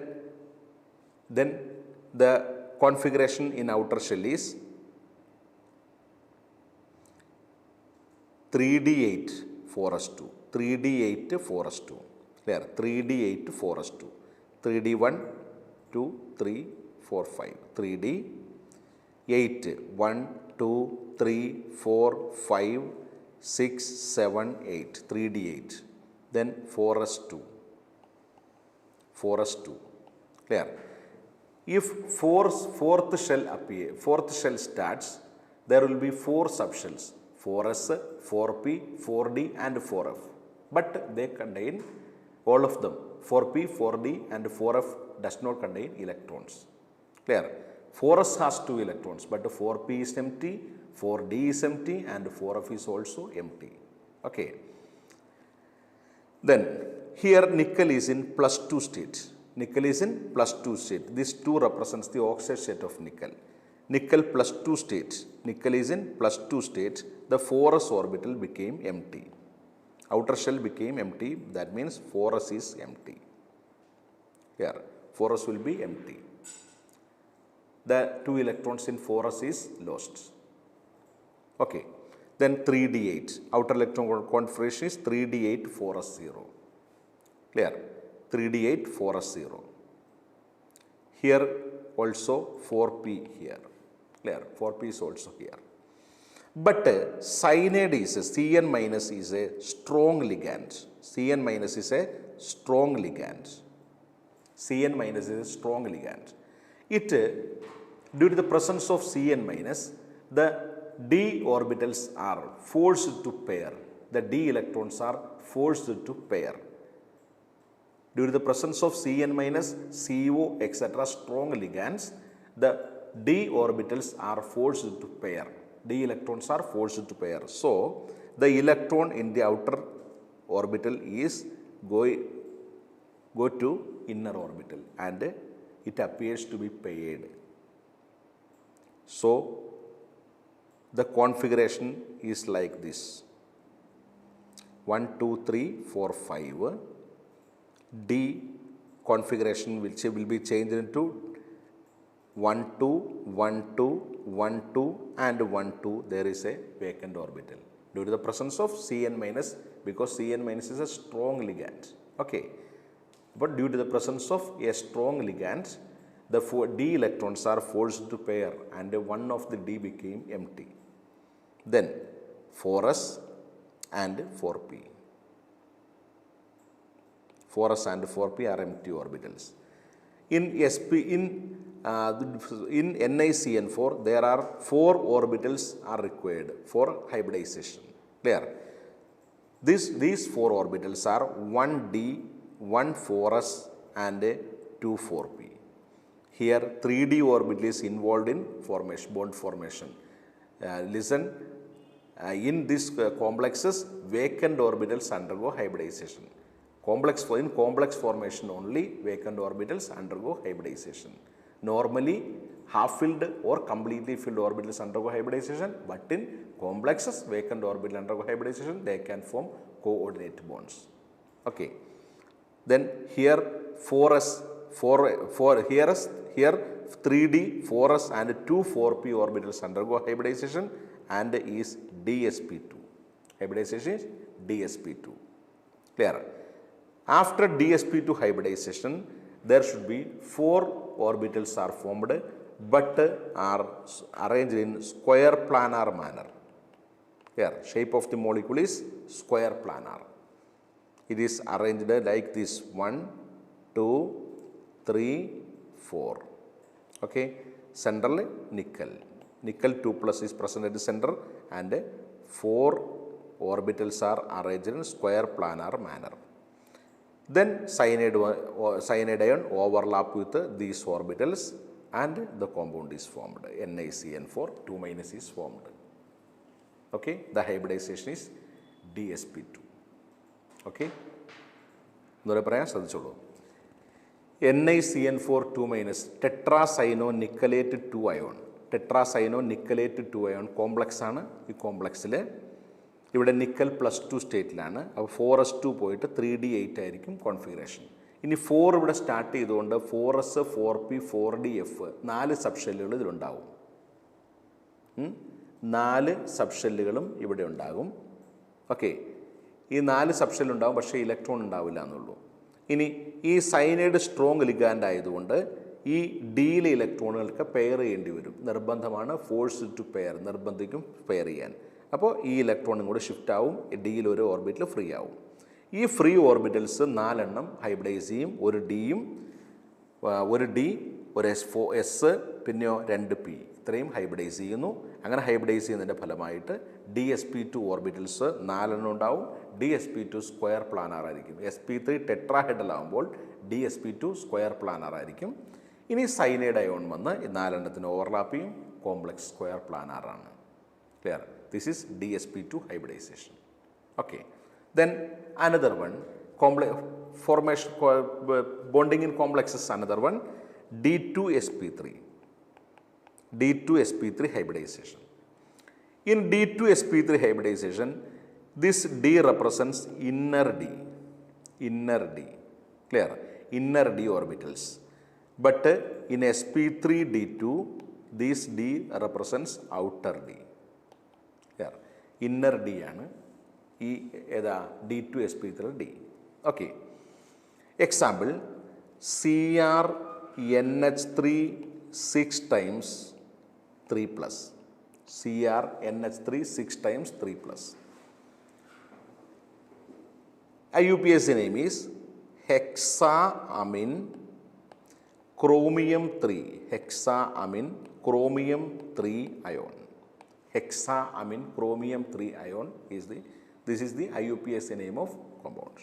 [SPEAKER 1] the configuration in outer shell is 3d8 4s2, 3d8 4s2. Clear? 3d8 4s2, 3d1 2 3 4 5, 3d8 1 2 3 4 5 6 7 8, 3d8. Then 4s2. Clear? If fourth shell starts, there will be 4 subshells, 4s, 4p, 4d and 4f. But they contain all of them. 4p, 4d and 4f does not contain electrons. Clear? 4s has 2 electrons, but 4p is empty, 4d is empty, and 4f is also empty. Okay. Then here nickel is in +2 state. This 2 represents the oxide state of nickel. Nickel +2 state. Nickel is in +2 state. The 4s orbital became empty. Outer shell became empty. That means 4s is empty. Here 4s will be empty. the 2 electrons in 4s is lost. Okay. Then 3d8, outer electron configuration is 3d8 4s0. Clear? 3d8 4s0. Here also 4p here. Clear? 4p is also here. But cyanide is Cn minus is a strong ligand. Cn minus is a strong ligand. Cn minus is a strong ligand. It, due to the presence of Cn minus, the d orbitals are forced to pair. The d electrons are forced to pair. Due to the presence of Cn minus, CO, etc. strong ligands, the d orbitals are forced to pair. D electrons are forced to pair. So, the electron in the outer orbital is go to inner orbital and it appears to be paired. So, the configuration is like this: 1, 2, 3, 4, 5. D configuration which will be changed into 1, 2, 1, 2, 1, 2 and 1, 2. There is a vacant orbital due to the presence of Cn minus, because Cn minus is a strong ligand. Okay. But due to the presence of a strong ligand, the d electrons are forced to pair and one of the d became empty. Then 4s and 4p. 4s and 4p are empty orbitals. In NiCN4, there are 4 orbitals are required for hybridization. Clear? These 4 orbitals are 1d, 1 4s and 2 4p. Here 3d orbital is involved in formation, bond formation. Listen, in these complexes, vacant orbitals undergo hybridization. In complex formation only, vacant orbitals undergo hybridization. Normally, half-filled or completely filled orbitals undergo hybridization, but in complexes, vacant orbital undergo hybridization, they can form coordinate bonds. Okay. Then here 4s, here 3d, 4s and 2 4p orbitals undergo hybridization and is dsp2. Hybridization is dsp2. Clear? After dsp2 hybridization, there should be 4 orbitals are formed but are arranged in square planar manner. Here, shape of the molecule is square planar. It is arranged like this: 1, 2, 3, 4. Okay. Central nickel. Nickel 2+ is present at the center and 4 orbitals are arranged in square planar manner. Then cyanide ion overlap with these orbitals and the compound is formed. NiCN4 2- is formed. Okay. The hybridization is dsp2. Okay. NiCN4 2- tetracyanonickelate 2 ion. Tetracyanonickelate 2 ion complex ആണ്. ഈ കോംപ്ലക്സിൽ ഇവിടെ nickel +2 സ്റ്റേറ്റിലാണ്. അപ്പോൾ 4s2 പോയിട്ട് 3d8 ആയിരിക്കും configuration. ഇനി 4 ഇവിടെ start ചെയ്തുകൊണ്ട് 4s, 4p, 4df 4 സബ്ഷെല്ലുകൾ ഇതിലുണ്ടാവും. 4 സബ്ഷെല്ലുകളും ഇവിടെ ഉണ്ടാകും. ഓക്കെ. ഈ 4 സബ്ഷെൽ ഉണ്ടാകും, പക്ഷേ ഇലക്ട്രോൺ ഉണ്ടാവില്ല എന്നുള്ളൂ. ഇനി ഈ സൈനൈഡ് സ്ട്രോങ് ലിഗാൻഡ് ആയതുകൊണ്ട് ഈ ഡിയിലെ ഇലക്ട്രോണുകൾക്ക് പെയർ ചെയ്യേണ്ടി വരും. നിർബന്ധമാണ്, ഫോഴ്സ് ടു പെയർ, നിർബന്ധിക്കും പെയർ ചെയ്യാൻ. അപ്പോൾ ഈ ഇലക്ട്രോണും കൂടെ ഷിഫ്റ്റ് ആവും, ഡിയിൽ ഒരു ഓർബിറ്റിൽ ഫ്രീ ആവും. ഈ ഫ്രീ ഓർബിറ്റൽസ് 4 എണ്ണം ഹൈബ്രിഡൈസ് ചെയ്യും. ഒരു ഡിയും ഒരു ഡി, ഒരു എസ്, പിന്നെയോ 2p ഇത്രയും ഹൈബ്രിഡൈസ് ചെയ്യുന്നു. അങ്ങനെ ഹൈബ്രിഡൈസ് ചെയ്യുന്നതിൻ്റെ ഫലമായിട്ട് dsp2 ഓർബിറ്റൽസ് 4 എണ്ണം ഉണ്ടാവും. dsp2 സ്ക്വയർ പ്ലാനാർ ആയിരിക്കും. sp3 ടെട്രാഹെഡ്രൽ ആകുമ്പോൾ dsp2 സ്ക്വയർ പ്ലാനാർ ആയിരിക്കും. ഇനി സൈനൈഡ് അയോൺ വന്ന് ഈ 4 എണ്ണത്തിന് ഓവർലാപ്പ് ചെയ്യും. കോംപ്ലക്സ് സ്ക്വയർ പ്ലാനാർ ആണ്. Clear? This is dsp2 hybridization. Okay. Then another one, formation bonding in complexes, another one, D2sp3. D2sp3 hybridization. In D2sp3 hybridization, this D represents inner D. Inner D. Clear? Inner D orbitals. But in sp3d2, this d represents outer d. Here, inner d ആണ് ഈ ഏതാ d2 sp3 d. Okay. Example, CrNH3 6 times 3 plus. CrNH3 6 times 3 plus. IUPAC name is hexaamine chromium 3. Hexaamine chromium 3 ion. Hexaamine chromium 3 ion is this is the IUPAC name of compound.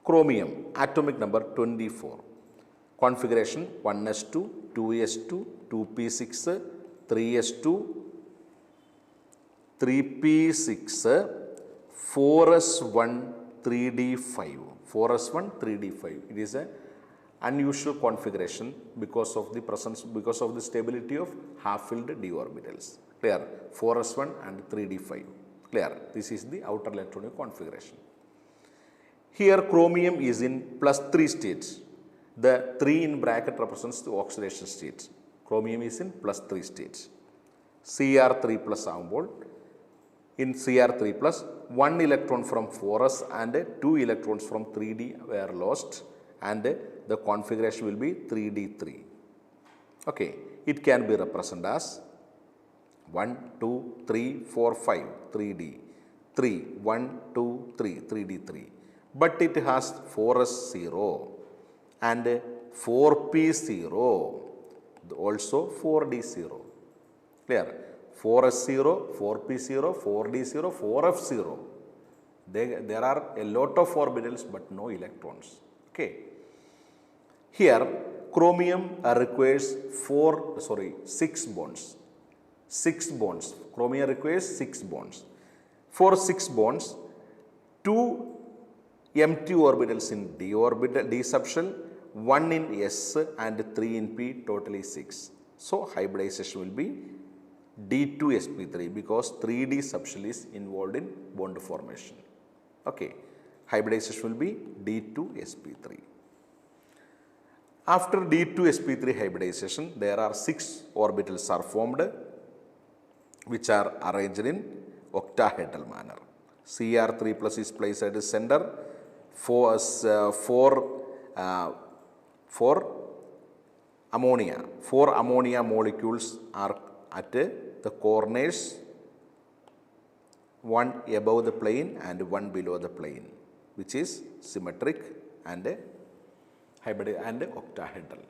[SPEAKER 1] Chromium, atomic number 24. Configuration 1s2, 2s2, 2p6, 3s2, 3p6, 4s1, 3d5. 4s1, 3d5. It is an unusual configuration because of the stability of half-filled d orbitals. Clear? 4s1 and 3d5. Clear? This is the outer electronic configuration. Here chromium is in +3 states. The 3 in bracket represents the oxidation states. Chromium is in +3 states. Cr3 plus ആകുമ്പോൾ in Cr3 plus 1 electron from 4s and 2 electrons from 3d were lost, and the configuration will be 3d3. Okay, it can be represented as 1, 2, 3, 4, 5, 3d, 3, 1, 2, 3, 3d3. But it has 4s0 and 4p0, also 4d0. Clear? 4s0, 4p0, 4d0, 4f0. There are a lot of orbitals but no electrons. Okay. Here chromium requires 6 bonds. 6 bonds. Chromium requires 6 bonds. For 6 bonds, 2 empty orbitals in d orbital, d subshell, 1 in s and 3 in p, totally 6. So hybridization will be d2 sp3 because 3d subshell is involved in bond formation. Okay, hybridization will be d2 sp3. After d2 sp3 hybridization, there are 6 orbitals are formed which are arranged in octahedral manner. Cr3 plus is placed at the center. 4 ammonia. 4 ammonia molecules are at the corners, one above the plane and one below the plane, which is symmetric and hybrid and octahedral.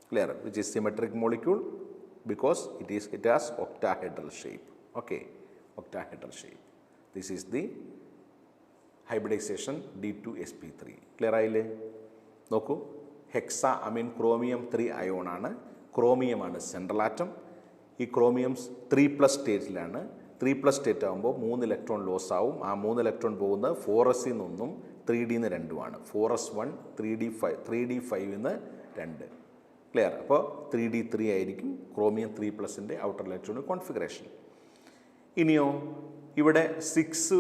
[SPEAKER 1] Clear? Which is symmetric molecule because it has octahedral shape. Okay, octahedral shape. This is the hybridization d2 sp3. Clear ആയില്ലേ? നോക്കൂ, ഹെക്സാഅമീൻ chromium 3 ion ആണ്. Chromium ആണ് central atom. ഈ chromiums 3+ സ്റ്റേറ്റിലാണ്. 3+ state ആകുമ്പോൾ 3 electron loss ആവും. ആ 3 electron പോകുന്നത് 4s നിന്നും 3d നിന്ന് 2 4s1, 3d5 നിന്ന് 2. ക്ലിയർ? അപ്പോൾ 3d3 ആയിരിക്കും chromium 3+ൻ്റെ ഔട്ടർ ഇലക്ട്രോണിക് കോൺഫിഗറേഷൻ. ഇനിയോ ഇവിടെ 6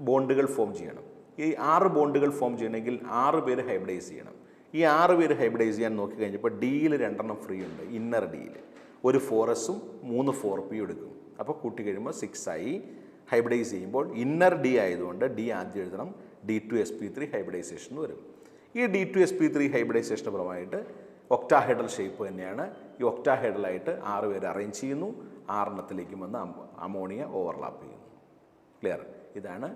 [SPEAKER 1] ബോണ്ടുകൾ ഫോം ചെയ്യണം. ഈ 6 ബോണ്ടുകൾ ഫോം ചെയ്യണമെങ്കിൽ 6 പേര് ഹൈബ്രിഡൈസ് ചെയ്യണം. ഈ 6 പേര് ഹൈബ്രിഡൈസ് ചെയ്യാൻ നോക്കിക്കഴിഞ്ഞപ്പോൾ ഡിയിൽ 2 എണ്ണം ഫ്രീ ഉണ്ട്. ഇന്നർ ഡിയിൽ ഒരു 4s-ഉം 3 4p എടുക്കും. അപ്പോൾ കൂട്ടി കഴിയുമ്പോൾ 6 ആയി. ഹൈബ്രിഡൈസ് ചെയ്യുമ്പോൾ ഇന്നർ ഡി ആയതുകൊണ്ട് ഡി ആദ്യം എഴുതണം. d2 sp3 ഹൈബ്രിഡൈസേഷൻ വരും. ഈ d2 sp3 ഹൈബ്രിഡൈസേഷന് പുറമായിട്ട് ഒക്ടാഹെഡൽ ഷേപ്പ് തന്നെയാണ്. ഈ ഒക്ടാഹെഡലായിട്ട് 6 പേര് അറേഞ്ച് ചെയ്യുന്നു. 6 എണ്ണത്തിലേക്കും വന്ന് അമോണിയ ഓവർലാപ്പ് ചെയ്യുന്നു. ക്ലിയർ? ഇതാണ്.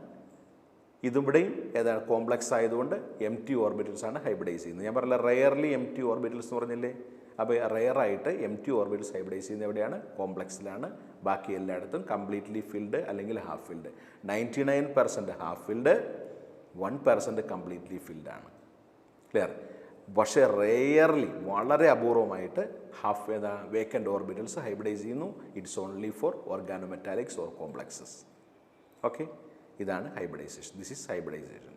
[SPEAKER 1] ഇതിവിടെയും ഏതാണ് കോംപ്ലക്സ് ആയതുകൊണ്ട് എം ടി ഓർബിറ്റൽസ് ആണ് ഹൈബ്രിഡൈസ് ചെയ്യുന്നത്. ഞാൻ പറഞ്ഞില്ല റെയർലി എം ടി ഓർബിറ്റൽസ് എന്ന് പറഞ്ഞില്ലേ? അപ്പോൾ റെയറായിട്ട് എം ടി ഓർബിറ്റൽസ് ഹൈബ്രിഡൈസ് ചെയ്യുന്നത് എവിടെയാണ്? കോംപ്ലക്സിലാണ്. ബാക്കി എല്ലായിടത്തും കംപ്ലീറ്റ്ലി ഫിൽഡ് അല്ലെങ്കിൽ half filled. 99% half filled, 1% completely ഫിൽഡാണ്. ക്ലിയർ? പക്ഷേ റെയർലി വളരെ അപൂർവമായിട്ട് വേക്കൻ്റ് ഓർബിറ്റൽസ് ഹൈബ്രിഡൈസ് ചെയ്യുന്നു. It's only for organometallics or complexes. Okay, ഇതാണ് ഹൈബ്രിഡൈസേഷൻ. This is hybridization.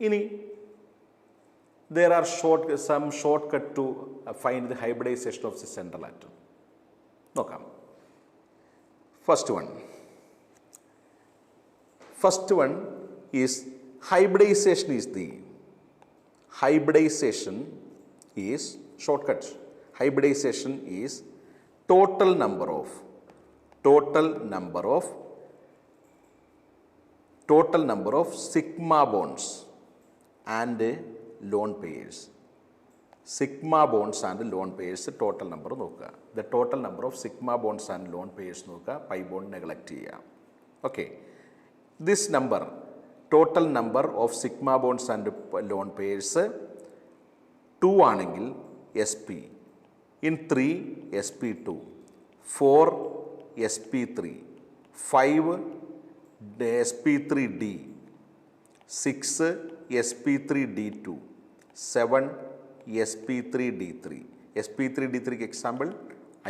[SPEAKER 1] ഇനി there are some shortcut to find the hybridization of the central atom. നോക്കാം. First one is hybridization is Shortcut. Hybridization is total number of sigma bonds and lone pairs. Sigma bonds and lone pairs total number നോക്കുക. The total number of sigma bonds and lone pairs നോക്കുക. Pi bond neglect ചെയ്യുക. Okay. This number, total number of sigma bonds and lone pairs 2 ആണെങ്കിൽ sp, in 3 sp2, 4 sp3, 5 sp3d, 6 sp3d2, 7 sp3d3. sp3d3 example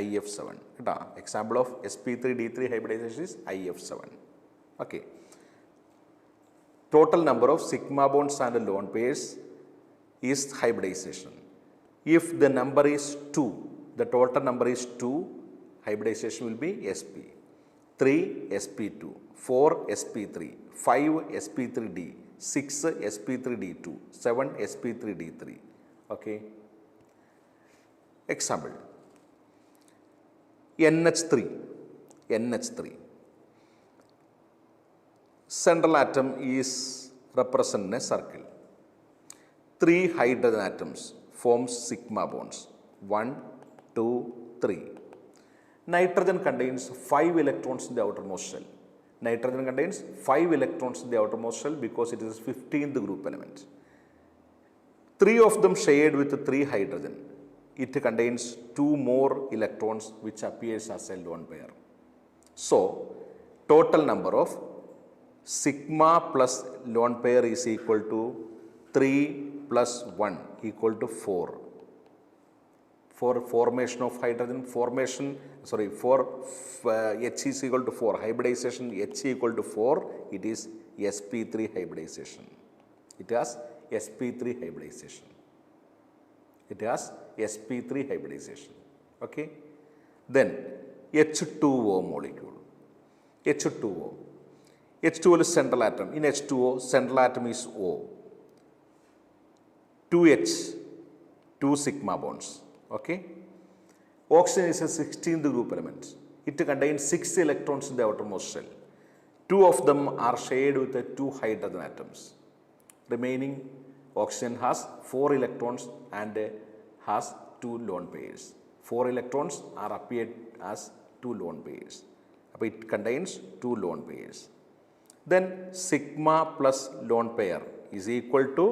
[SPEAKER 1] IF7. Example of sp3d3 hybridization is IF7. Okay. Total number of sigma bonds and lone pairs is hybridization. If the number is 2, the total number is 2, hybridization will be sp. 3 sp2, 4 sp3, 5 sp3d, 6 sp3d2, 7 sp3d3. Okay. Example NH3. Central atom is represented in a circle. 3 hydrogen atoms forms sigma bonds. 1, 2, 3. Nitrogen contains 5 electrons in the outermost shell. Nitrogen contains 5 electrons in the outermost shell because it is 15th group element. 3 of them shared with 3 hydrogen. It contains 2 more electrons which appears as a lone pair. So, total number of sigma plus lone pair is equal to 3 plus 1 equal to 4. For formation of hydrogen, for H is equal to 4, hybridization H equal to 4, it is sp3 hybridization. It has sp3 hybridization. Okay. Then H2O molecule. H2O is central atom. In H2O, central atom is O. 2H, 2 sigma bonds. Okay. Oxygen is a 16th group element. It contains 6 electrons in the outermost shell. 2 of them are shared with the 2 hydrogen atoms. Remaining oxygen has 4 electrons and has 2 lone pairs. 4 electrons are appeared as 2 lone pairs. It contains 2 lone pairs. Then sigma plus lone pair is equal to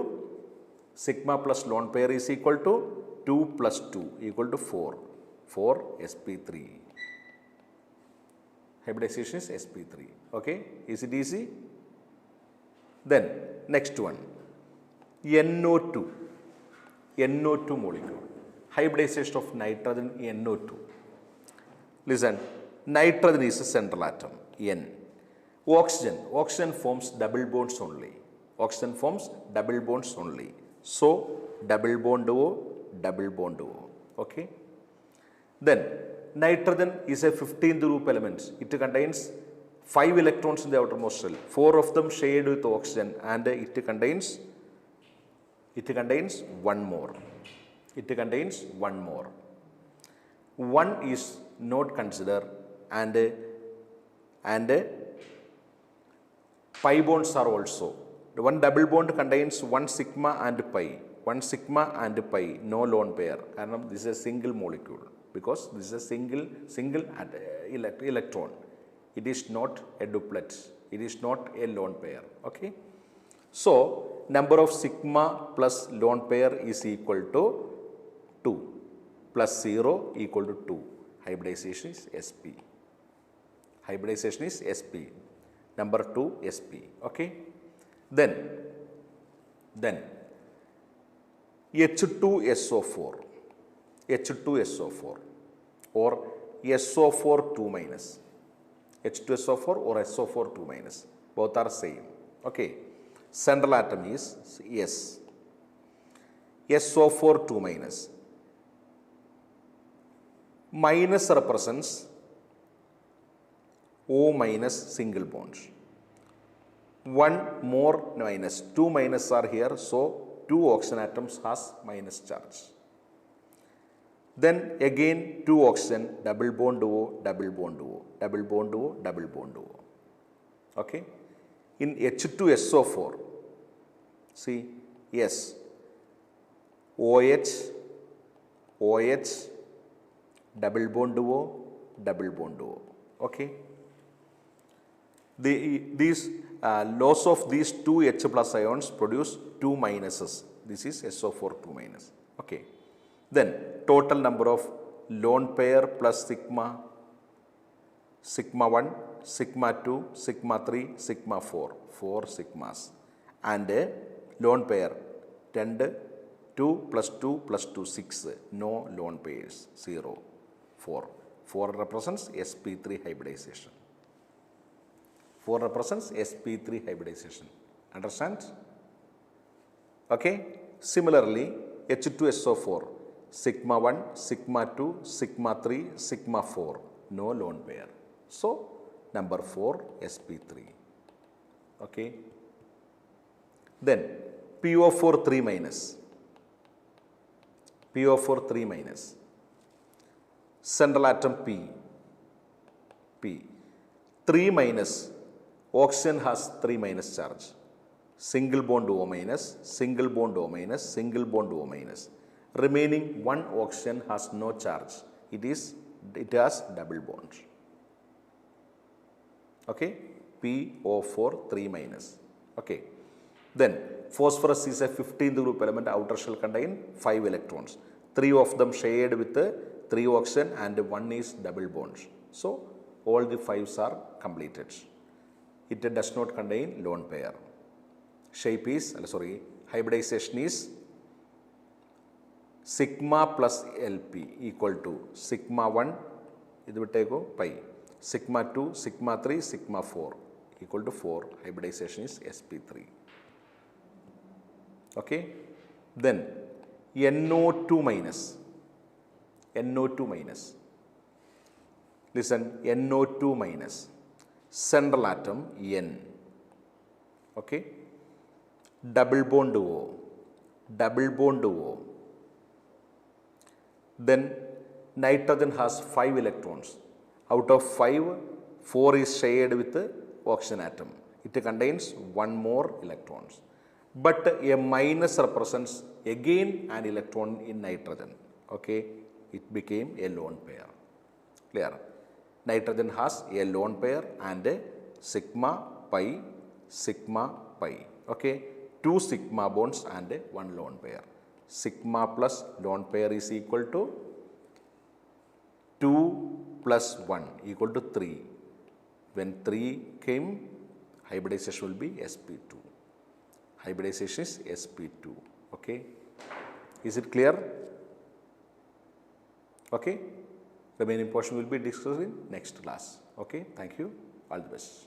[SPEAKER 1] 2 plus 2 equal to 4 for sp3. Hybridization is sp3. Okay, is it easy? Then next one, NO2 molecule. Hybridization of nitrogen NO2. Listen, nitrogen is a central atom N. Oxygen forms double bonds only. So, double bond O. Okay. Then, nitrogen is a 15th group element. It contains 5 electrons in the outermost shell. 4 of them shared with oxygen and it contains one more. 1 is not considered and pi bonds are also. The one double bond contains 1 sigma and pi. 1 sigma and pi, no lone pair. This is a single molecule because this is a single electron. It is not a duplet. It is not a lone pair. Okay. So, number of sigma plus lone pair is equal to 2 plus 0 equal to 2. Hybridization is sp. Number 2 sp. Okay. Then H2SO4 or SO4 2 minus. H2SO4 or SO4 2 minus. Both are same. Okay. Central atom is S. SO4 2 minus. Minus represents O minus single bonds. 1 more minus. 2 minus are here. So, 2 oxygen atoms has minus charge. Then again 2 oxygen, double bond O, double bond O, double bond O, double bond O. Okay. In H2SO4, see, yes, OH, OH, double bond O, double bond O. Okay. These loss of these 2 H plus ions produce 2 minuses. This is SO4 2 minus. Okay. Then total number of lone pair plus sigma, sigma 1, sigma 2, sigma 3, sigma 4, 4 sigmas, and lone pair 10, 2 plus 2 plus 2, 6, no lone pairs, 0, 4. 4 represents sp3 hybridization. 4 represents sp3 hybridization. Understand? Okay. Similarly, H2SO4, sigma 1, sigma 2, sigma 3, sigma 4, no lone pair. So, number 4, sp3. Okay. Then, PO4 3 minus. PO4 3 minus. Central atom P. 3 minus. Oxygen has 3 minus charge. Single bond O minus, single bond O minus, single bond O minus. Remaining 1 oxygen has no charge. It has double bond. Okay. PO4 3 minus. Okay. Then phosphorus is a 15th group element. Outer shell contain 5 electrons. 3 of them shared with 3 oxygen and 1 is double bonds. So all the 5s are completed. It does not contain lone pair. Shape is, hybridization is sigma plus LP equal to sigma 1, pi, sigma 2, sigma 3, sigma 4 equal to 4. Hybridization is sp3. Okay. Then NO2 minus. NO2 minus. Listen, NO2 minus. Central atom N. Okay. Double bond O. Double bond O. Then nitrogen has 5 electrons. Out of 5, 4 is shared with the oxygen atom. It contains 1 more electrons. But a minus represents again an electron in nitrogen. Okay. It became a lone pair. Clear? Nitrogen has a lone pair and a sigma pi, sigma pi. Okay. 2 sigma bonds and 1 lone pair. Sigma plus lone pair is equal to 2 plus 1 equal to 3. When 3 came, hybridization will be sp2. Hybridization is sp2. Okay. Is it clear? Okay. Remaining portion will be discussed in next class. Okay. Thank you. All the best.